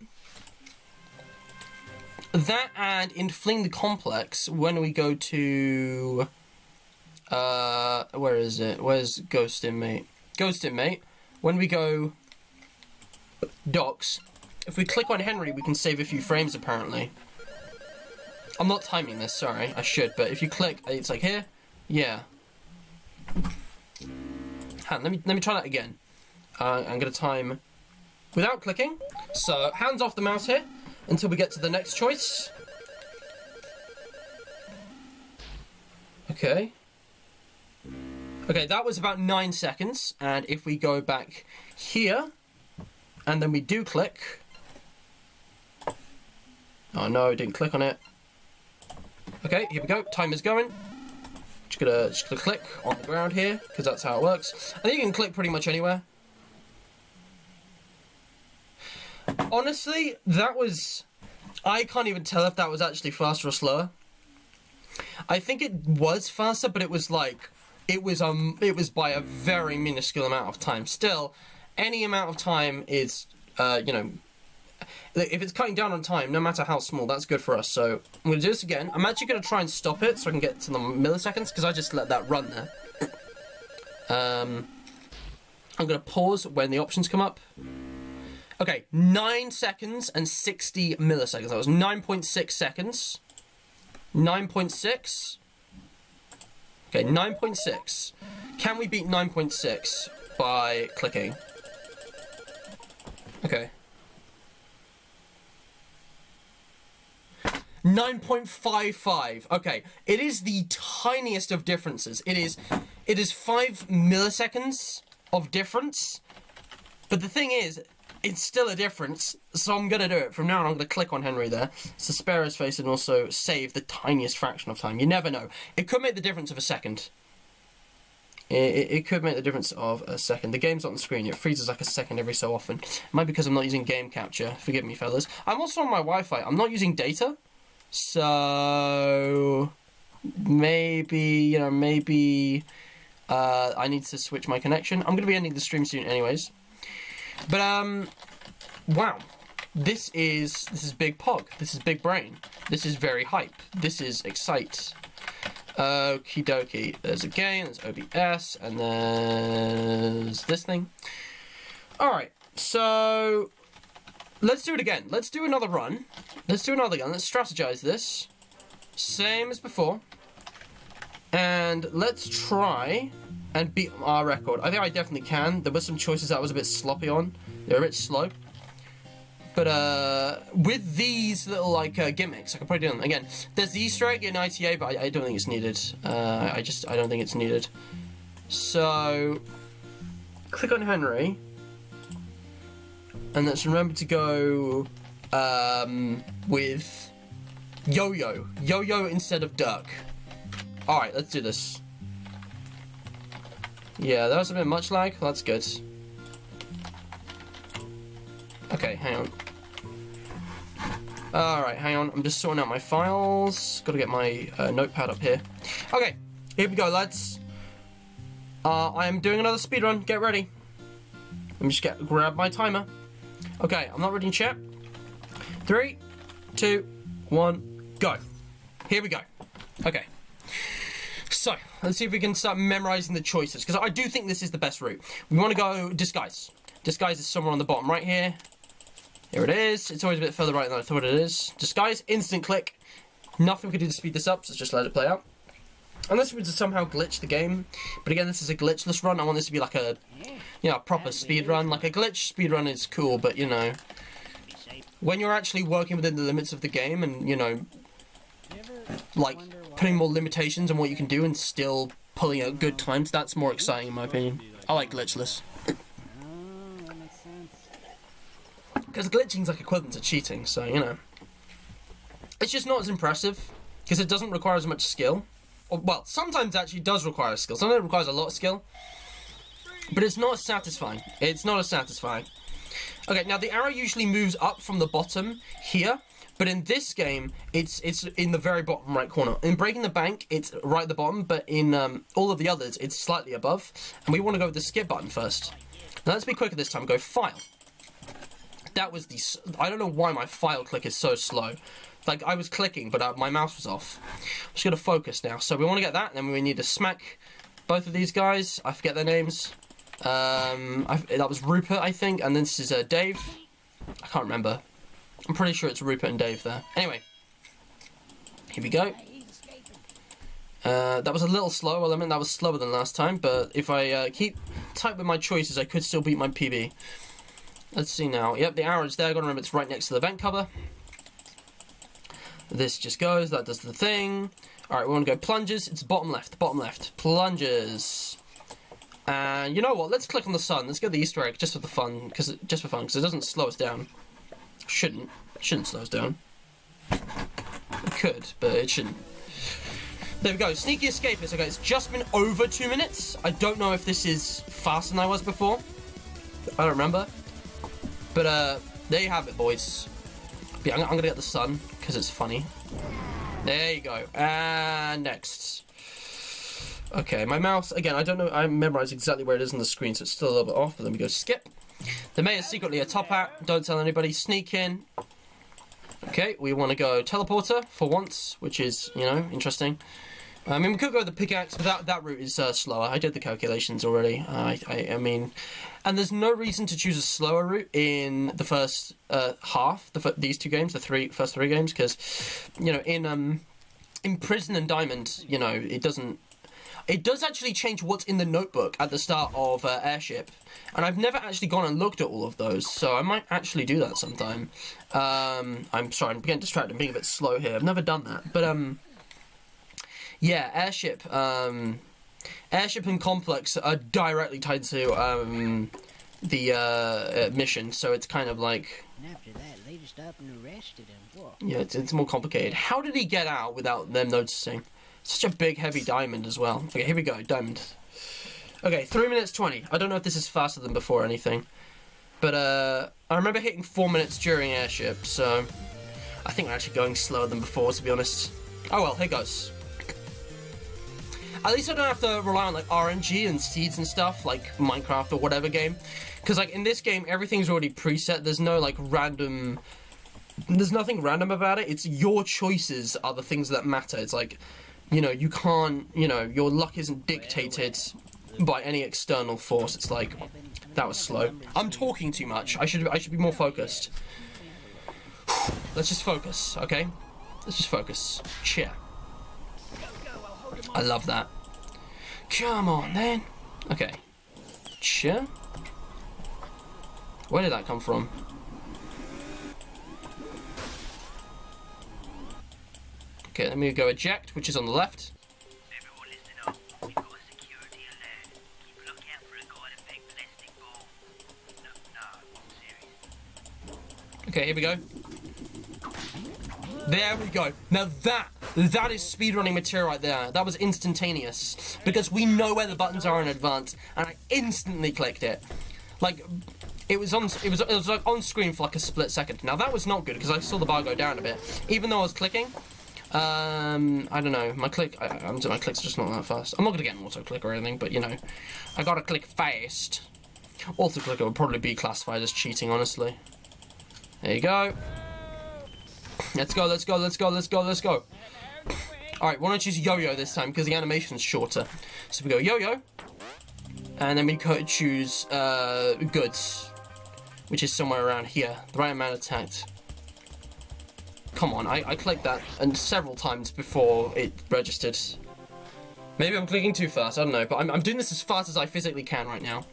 A: and in Fleeing the Complex, when we go to... where is it? Where's Ghost Inmate? Ghost Inmate. When we go... Docs. If we click on Henry, we can save a few frames, apparently. I'm not timing this, sorry. I should, but if you click, it's like here. Yeah. Let me try that again. I'm going to time without clicking. So, hands off the mouse here until we get to the next choice. Okay. Okay, that was about 9 seconds. And if we go back here, and then we do click... Oh no, I didn't click on it. Okay, here we go. Timer's going. Just gonna click on the ground here, because that's how it works. I think you can click pretty much anywhere. Honestly, that was... I can't even tell if that was actually faster or slower. I think it was faster, but it was like... It was by a very minuscule amount of time. Still, any amount of time is, you know... If it's cutting down on time, no matter how small, that's good for us. So, I'm going to do this again. I'm actually going to try and stop it so I can get to the milliseconds, because I just let that run there. I'm going to pause when the options come up. Okay, 9 seconds and 60 milliseconds. That was 9.6 seconds. 9.6. Okay, 9.6. Can we beat 9.6 by clicking? Okay. 9.55. Okay, it is the tiniest of differences. It is 5 milliseconds of difference. But the thing is, it's still a difference, so I'm gonna do it. From now on, I'm gonna click on Henry there, so spare his face and also save the tiniest fraction of time. You never know. It could make the difference of a second. It could make the difference of a second. The game's not on the screen. It freezes like a second every so often. It might be because I'm not using game capture. Forgive me, fellas. I'm also on my Wi-Fi. I'm not using data. So maybe, you know, I need to switch my connection. I'm going to be ending the stream soon anyways. But, wow. This is big pog. This is big brain. This is very hype. This is excite. Okie dokie. There's a game, there's OBS, and there's this thing. Alright, so... Let's do it again. Let's do another run. Let's do another gun. Let's strategize this. Same as before. And let's try and beat our record. I think I definitely can. There were some choices that I was a bit sloppy on. They're a bit slow. But with these little like gimmicks, I could probably do them. Again, there's the Easter egg in ITA, but I don't think it's needed. I don't think it's needed. So, click on Henry. And let's remember to go with Yo-Yo. Yo-Yo instead of Duck. Alright, let's do this. Yeah, that was a bit much lag. That's good. Okay, hang on. Alright, hang on. I'm just sorting out my files. Gotta get my notepad up here. Okay, here we go, lads. I am doing another speedrun. Get ready. Let me just grab my timer. Okay, I'm not ready in chat. 3, 2, 1, go. Here we go. Okay. So, let's see if we can start memorizing the choices, because I do think this is the best route. We want to go Disguise. Disguise is somewhere on the bottom right here. Here it is. It's always a bit further right than I thought it is. Disguise, instant click. Nothing we can do to speed this up, so just let it play out. Unless we just somehow glitch the game. But again, this is a glitchless run. I want this to be like a, you know, a proper speed run. Like a glitch speed run is cool, but you know, when you're actually working within the limits of the game and, you know, like putting more limitations on what you can do and still pulling out good times, that's more exciting in my opinion. I like glitchless. Because glitching's like equivalent to cheating, so, you know. It's just not as impressive, because it doesn't require as much skill. Or, well, sometimes it actually does require skill. Sometimes it requires a lot of skill. But it's not as satisfying. It's not as satisfying. Okay, now the arrow usually moves up from the bottom here. But in this game, it's in the very bottom right corner. In Breaking the Bank, it's right at the bottom, but in all of the others, it's slightly above. And we want to go with the skip button first. Now let's be quicker this time. Go File. That was the... I don't know why my file click is so slow. Like, I was clicking, but my mouse was off. I'm just going to focus now. So we want to get that, and then we need to smack both of these guys. I forget their names. That was Rupert, I think, and this is Dave. I can't remember. I'm pretty sure it's Rupert and Dave there. Anyway. Here we go. That was a little slow. Well, I mean, that was slower than last time, but if I keep tight with my choices, I could still beat my PB. Let's see now. Yep, the arrow's there. I've got to remember it's right next to the vent cover. This just goes. That does the thing. Alright, we want to go plunges. It's bottom left. Bottom left. Plunges. And you know what? Let's click on the sun. Let's get the Easter egg just for the fun. Because it doesn't slow us down. Shouldn't slow us down. It could, but it shouldn't. There we go. Sneaky escapist. Okay, it's just been over 2 minutes. I don't know if this is faster than I was before. I don't remember. But there you have it, boys. Yeah, I'm gonna get the sun because it's funny. There you go. And next. Okay, my mouse again. I don't know. I memorize exactly where it is on the screen, so it's still a little bit off. But then we go skip. The mayor's secretly a top hat. Don't tell anybody. Sneak in. Okay, we want to go teleporter for once, which is, you know, interesting. I mean, we could go with the pickaxe, but that route is slower. I did the calculations already. I mean, and there's no reason to choose a slower route in the first half. These two games, first three games, because, you know, in Prison and Diamond, you know, it does actually change what's in the notebook at the start of Airship, and I've never actually gone and looked at all of those, so I might actually do that sometime. I'm sorry, I'm getting distracted. I'm being a bit slow here. I've never done that, but yeah, Airship and Complex are directly tied to the mission, so it's kind of like.
B: And after that, they just up and arrested him. Whoa.
A: Yeah, it's more complicated. How did he get out without them noticing? Such a big, heavy diamond as well. Okay, here we go, diamond. Okay, 3 minutes 20. I don't know if this is faster than before or anything, but I remember hitting 4 minutes during Airship, so I think we're actually going slower than before, to be honest. Oh well, here goes. At least I don't have to rely on like RNG and seeds and stuff like Minecraft or whatever game. Because like in this game, everything's already preset. There's no like random... There's nothing random about it. It's your choices are the things that matter. It's like, you know, you can't, you know, your luck isn't dictated by any external force. It's like, that was slow. I'm talking too much. I should be more focused. Let's just focus, okay? Let's just focus. Cheer. I love that. Come on, then. Okay. Cheer. Where did that come from? Okay, let me go eject, which is on the left.
C: Everyone listen up. We've got a security alert. Keep a lookout for a guy in a big plastic ball. No, I'm serious.
A: Okay, here we go. There we go. Now that is speedrunning material right there. That was instantaneous. Because we know where the buttons are in advance, and I instantly clicked it. Like, it was like on screen for like a split second. Now that was not good, because I saw the bar go down a bit. Even though I was clicking, I don't know, my click's just not that fast. I'm not gonna get an auto click or anything, but you know, I gotta click fast. Auto clicker would probably be classified as cheating, honestly. There you go. Let's go, let's go, let's go, let's go, let's go. Alright, why don't I choose yo-yo this time, because the animation's shorter. So we go yo-yo, and then we could choose goods, which is somewhere around here. The right amount attacked. Come on, I clicked that and several times before it registered. Maybe I'm clicking too fast, I don't know, but I'm doing this as fast as I physically can right now.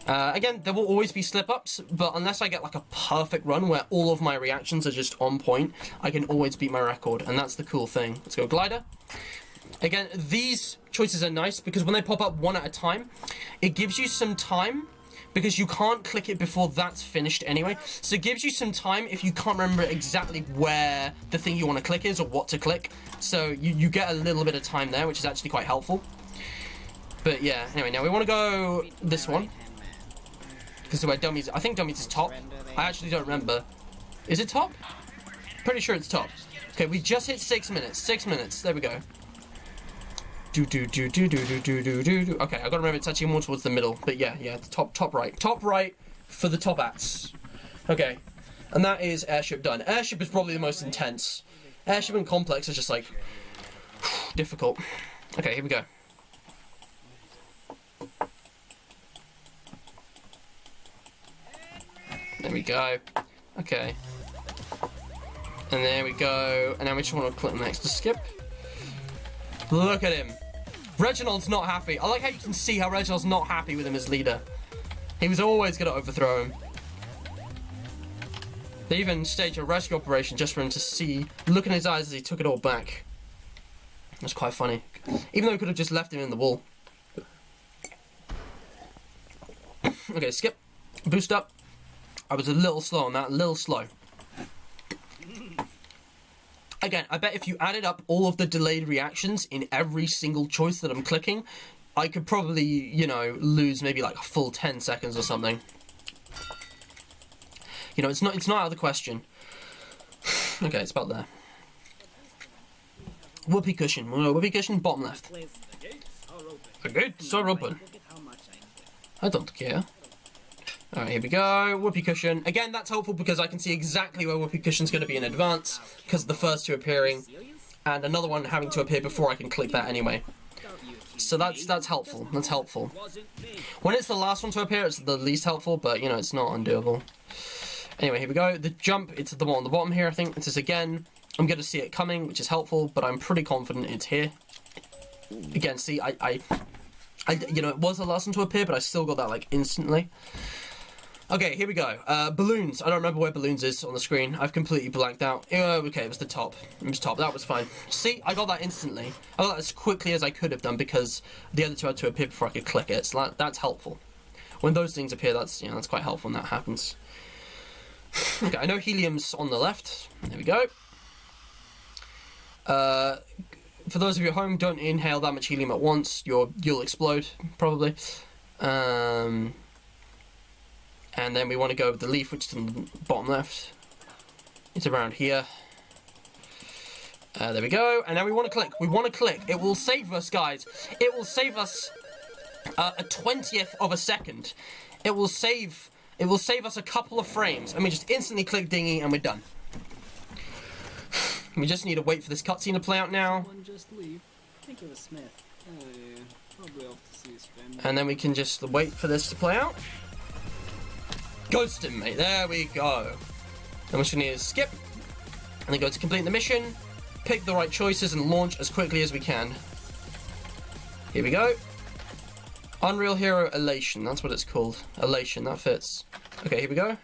A: Again, there will always be slip-ups, but unless I get like a perfect run where all of my reactions are just on point, I can always beat my record, and that's the cool thing. Let's go glider. Again, these choices are nice because when they pop up one at a time, it gives you some time, because you can't click it before that's finished anyway. So it gives you some time if you can't remember exactly where the thing you want to click is or what to click. So you get a little bit of time there, which is actually quite helpful. But yeah, anyway, now we want to go this one. Because where dummies, I think dummies is top. I actually don't remember. Is it top? Pretty sure it's top. Okay, we just hit 6 minutes. 6 minutes. There we go. Okay, I gotta remember it's actually more towards the middle. But yeah, it's top right. Top right for the top ats. Okay. And that is airship done. Airship is probably the most intense. Airship and complex is just like difficult. Okay, here we go. There we go. Okay. And there we go. And now we just want to click next to skip. Look at him. Reginald's not happy. I like how you can see how Reginald's not happy with him as leader. He was always going to overthrow him. They even staged a rescue operation just for him to see, look in his eyes as he took it all back. That's quite funny. Even though we could have just left him in the wall. Okay, skip. Boost up. I was a little slow on that, a little slow. Again, I bet if you added up all of the delayed reactions in every single choice that I'm clicking, I could probably, you know, lose maybe like a full 10 seconds or something. You know, it's not out of the question. Okay, it's about there. Whoopee cushion. Whoopee cushion, bottom left. The gates are open. I don't care. Alright, here we go. Whoopee cushion. Again, that's helpful because I can see exactly where whoopee cushion's going to be in advance because of the first two appearing and another one having to appear before I can click that anyway. So that's helpful. That's helpful. When it's the last one to appear, it's the least helpful, but you know, it's not undoable. Anyway, here we go. The jump, it's at the one on the bottom here, I think. This is again, I'm going to see it coming, which is helpful, but I'm pretty confident it's here. Again, see, I you know, it was the last one to appear, but I still got that like instantly. Okay, here we go. Balloons. I don't remember where balloons is on the screen. I've completely blanked out. Okay, it was the top. It was top. That was fine. See, I got that instantly. I got that as quickly as I could have done because the other two had to appear before I could click it. So that's helpful. When those things appear, that's, you know, that's quite helpful when that happens. Okay, I know helium's on the left. There we go. For those of you at home, don't inhale that much helium at once. You'll explode, probably. And then we want to go with the leaf, which is on the bottom left. It's around here. There we go. And now we want to click. We want to click. It will save us, guys. It will save us a 20th of a second. It will save us a couple of frames. And we just instantly click dinghy and we're done. We just need to wait for this cutscene to play out now.
D: Just leave. I think it was Smith. Oh yeah. Probably off to see his family.
A: And then we can just wait for this to play out. Ghost him, mate. There we go. And we're just going to skip. And then go to complete the mission. Pick the right choices and launch as quickly as we can. Here we go. Unreal Hero Elation. That's what it's called. Elation. That fits. Okay, here we go.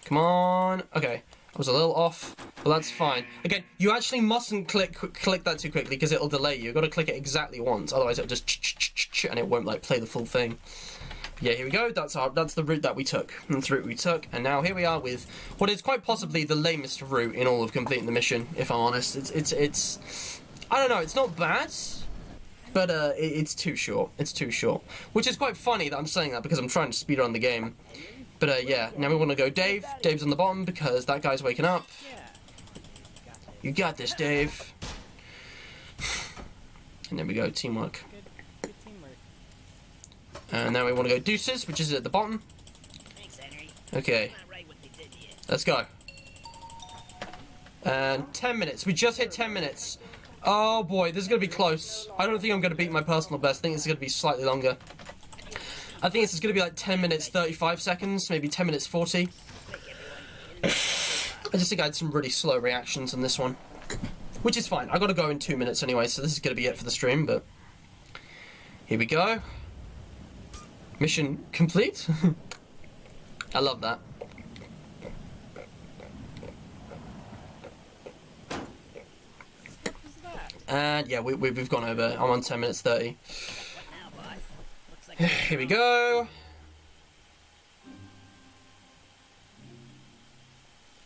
A: Come on. Okay. I was a little off, but that's fine. Again, you actually mustn't click that too quickly because it'll delay you. You've got to click it exactly once. Otherwise, it'll just and it won't like play the full thing. Yeah, here we go. That's the route that we took. That's the route we took. And now here we are with what is quite possibly the lamest route in all of completing the mission, if I'm honest. It's I don't know, it's not bad, but it's too short. It's too short. Which is quite funny that I'm saying that because I'm trying to speedrun the game. But yeah, now we want to go Dave. Dave's on the bottom because that guy's waking up. You got this, Dave. And there we go, teamwork. And now we want to go Deuces, which is at the bottom.
C: Thanks, Henry.
A: Okay. Let's go. And 10 minutes. We just hit 10 minutes. Oh boy, this is going to be close. I don't think I'm going to beat my personal best. I think it's going to be slightly longer. I think it's going to be like 10 minutes 35 seconds, maybe 10 minutes 40. I just think I had some really slow reactions on this one. Which is fine. I got to go in 2 minutes anyway, so this is going to be it for the stream, but... Here we go. Mission complete. I love that. And yeah, we've gone over. I'm on 10 minutes 30. Here we go.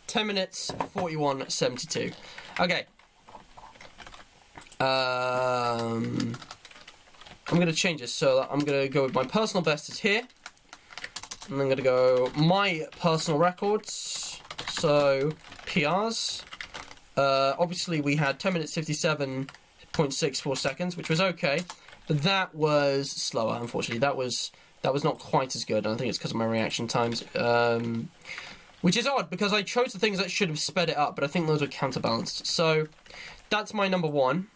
A: 10 minutes 41:72. Okay. I'm going to change this, so I'm going to go with my personal best is here. And I'm going to go my personal records. So, PRs. Obviously, we had 10 minutes 57.64 seconds, which was okay. But that was slower, unfortunately. That was not quite as good. I think it's because of my reaction times. Which is odd, because I chose the things that should have sped it up, but I think those were counterbalanced. So, that's my number one.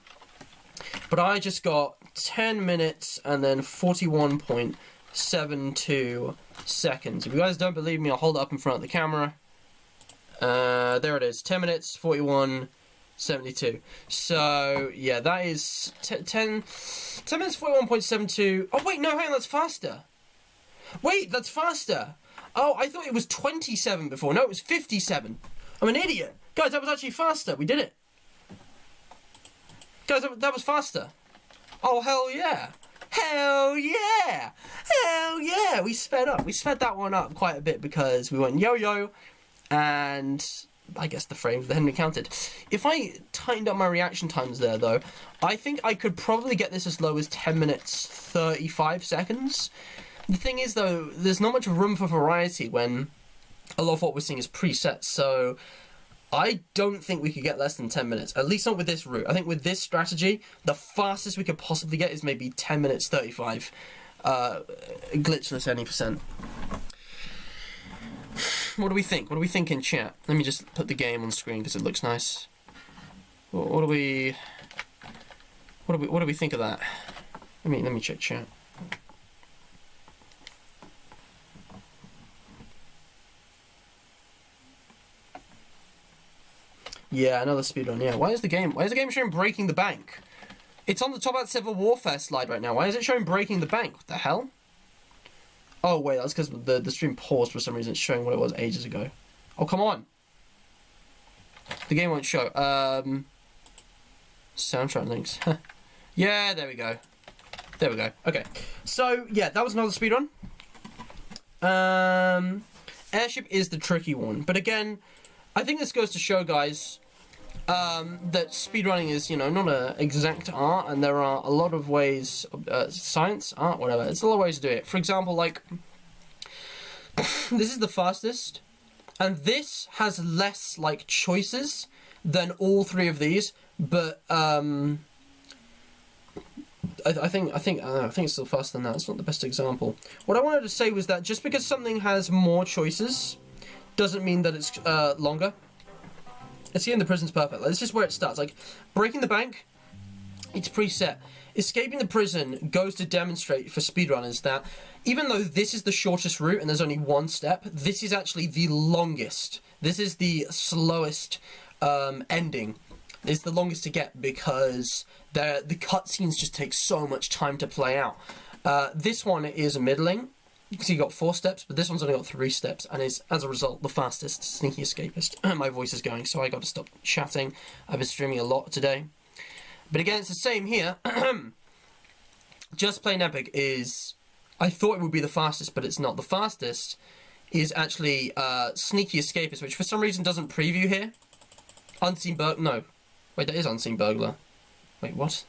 A: But I just got 10 minutes and then 41.72 seconds. If you guys don't believe me, I'll hold it up in front of the camera. There it is, 10 minutes, 41.72. So, yeah, that is 10 minutes, 41.72. Oh, wait, no, hang on, that's faster. Wait, that's faster. Oh, I thought it was 27 before. No, it was 57. I'm an idiot. Guys, that was actually faster. We did it. Guys, that was faster. Oh, hell yeah. Hell yeah. Hell yeah. We sped up. We sped that one up quite a bit because we went yo-yo and I guess the frames, the Henry counted. If I tightened up my reaction times there, though, I think I could probably get this as low as 10 minutes 35 seconds. The thing is, though, there's not much room for variety when a lot of what we're seeing is preset, so I don't think we could get less than 10 minutes, at least not with this route. I think with this strategy, the fastest we could possibly get is maybe 10 minutes 35, glitchless any percent. What do we think? What do we think in chat? Let me just put the game on screen because it looks nice. What do we think of that? Let me check chat. Yeah, another speedrun. Yeah, why is the game showing breaking the bank? It's on the Top Hat Civil Warfare slide right now. Why is it showing breaking the bank? What the hell? Oh wait, that's because the stream paused for some reason. It's showing what it was ages ago. Oh come on. The game won't show. Soundtrack links. Yeah, there we go. There we go. Okay. So yeah, that was another speedrun. Airship is the tricky one, but again, I think this goes to show, guys, that speedrunning is, not an exact art, and there are a lot of ways, science, art, whatever, there's a lot of ways to do it. For example, like, this is the fastest, and this has less, like, choices than all three of these, but, I think it's still faster than that. It's not the best example. What I wanted to say was that just because something has more choices doesn't mean that it's longer. See, in the prison's perfect. Like, this is where it starts. Like, breaking the bank, it's preset. Escaping the prison goes to demonstrate for speedrunners that even though this is the shortest route and there's only one step, this is actually the longest. This is the slowest ending. It's the longest to get because the cutscenes just take so much time to play out. This one is a middling. You can see you got 4 steps, but this one's only got 3 steps, and is, as a result, the fastest sneaky escapist. My voice is going, so I got to stop chatting. I've been streaming a lot today. But again, it's the same here. Just Plain Epic is... I thought it would be the fastest, but it's not. The fastest is actually Sneaky Escapist, which for some reason doesn't preview here. Unseen Burglar... No. Wait, that is Unseen Burglar. Wait, what?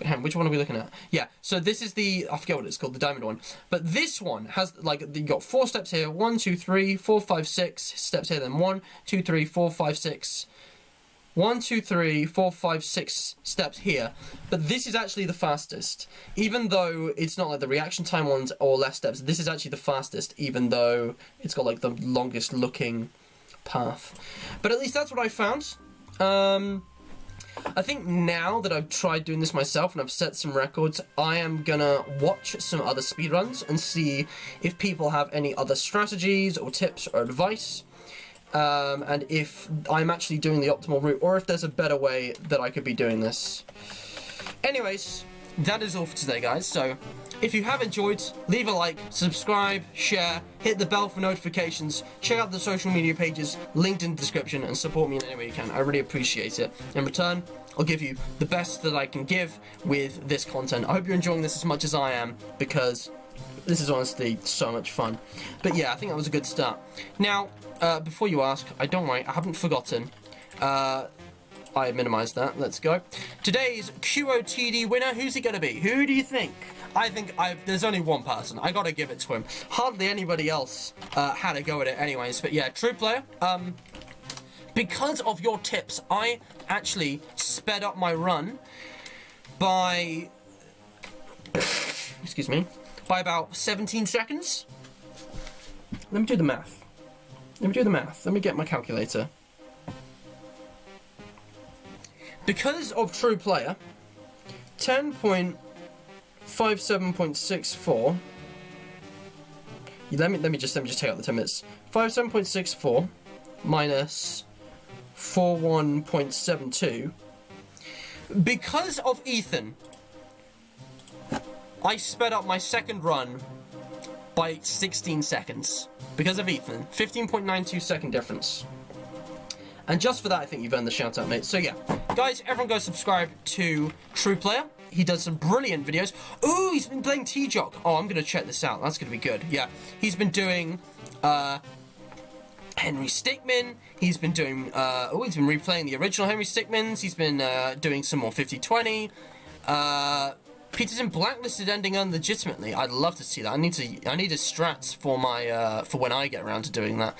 A: Hang on, which one are we looking at? Yeah, so this is the... I forget what it's called, the diamond one. But this one has, like, you got 4 steps here. 1, 2, 3, 4, 5, 6 steps here. Then 1, 2, 3, 4, 5, 6... 1, 2, 3, 4, 5, 6 steps here. But this is actually the fastest. Even though it's not like the reaction time ones or less steps, this is actually the fastest, even though it's got like the longest looking path. But at least that's what I found. I think now that I've tried doing this myself and I've set some records, I am gonna watch some other speedruns and see if people have any other strategies or tips or advice. And if I'm actually doing the optimal route, or if there's a better way that I could be doing this. Anyways, that is all for today, guys. So, if you have enjoyed, leave a like, subscribe, share, hit the bell for notifications, check out the social media pages linked in the description, and support me in any way you can. I really appreciate it. In return, I'll give you the best that I can give with this content. I hope you're enjoying this as much as I am, because this is honestly so much fun. But yeah, I think that was a good start. Now, before you ask, don't worry, I haven't forgotten. I minimized that. Let's go. Today's QOTD winner, who's he going to be? Who do you think? I think there's only one person. I got to give it to him. Hardly anybody else had a go at it anyways. But yeah, true player. because of your tips, I actually sped up my run by, excuse me, by about 17 seconds. Let me do the math. Let me get my calculator. Because of True Player, 10.57.64. Let me just take out the 10 minutes. 57.64 minus 41.72. Because of Ethan, I sped up my second run by 16 seconds. Because of Ethan, 15.92 second difference. And just for that, I think you've earned the shout out, mate. So yeah, guys, everyone go subscribe to True Player. He does some brilliant videos. Ooh, he's been playing T-Jock. Oh, I'm gonna check this out. That's gonna be good. Yeah, he's been doing Henry Stickmin. He's been doing he's been replaying the original Henry Stickmins. He's been doing some more 50-20. Peter's in Blacklisted ending unlegitimately. I'd love to see that. I need his strats for my for when I get around to doing that.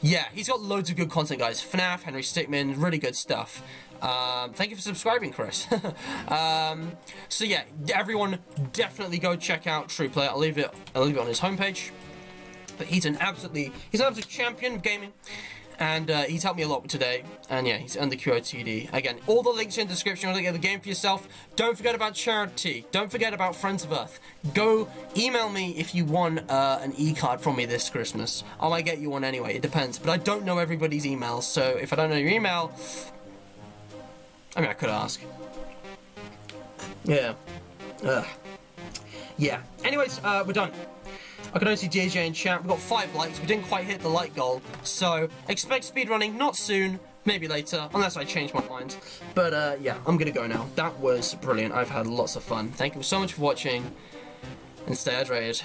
A: Yeah, he's got loads of good content, guys. FNAF, Henry Stickmin, really good stuff. Thank you for subscribing, Chris. So yeah, everyone definitely go check out True Player. I'll leave it on his homepage. But he's an absolute champion of gaming, and he's helped me a lot today. And yeah, he's under QOTD. Again, all the links in the description. You want to get the game for yourself. Don't forget about charity. Don't forget about Friends of Earth. Go email me if you want an e-card from me this Christmas. I might get you one anyway. It depends. But I don't know everybody's emails, so if I don't know your email, I mean, I could ask. Yeah. Yeah. Anyways, we're done. I can only see JJ in chat. We've got 5 likes. We didn't quite hit the like goal. So, expect speedrunning. Not soon. Maybe later. Unless I change my mind. But, yeah. I'm gonna go now. That was brilliant. I've had lots of fun. Thank you so much for watching. And stay hydrated.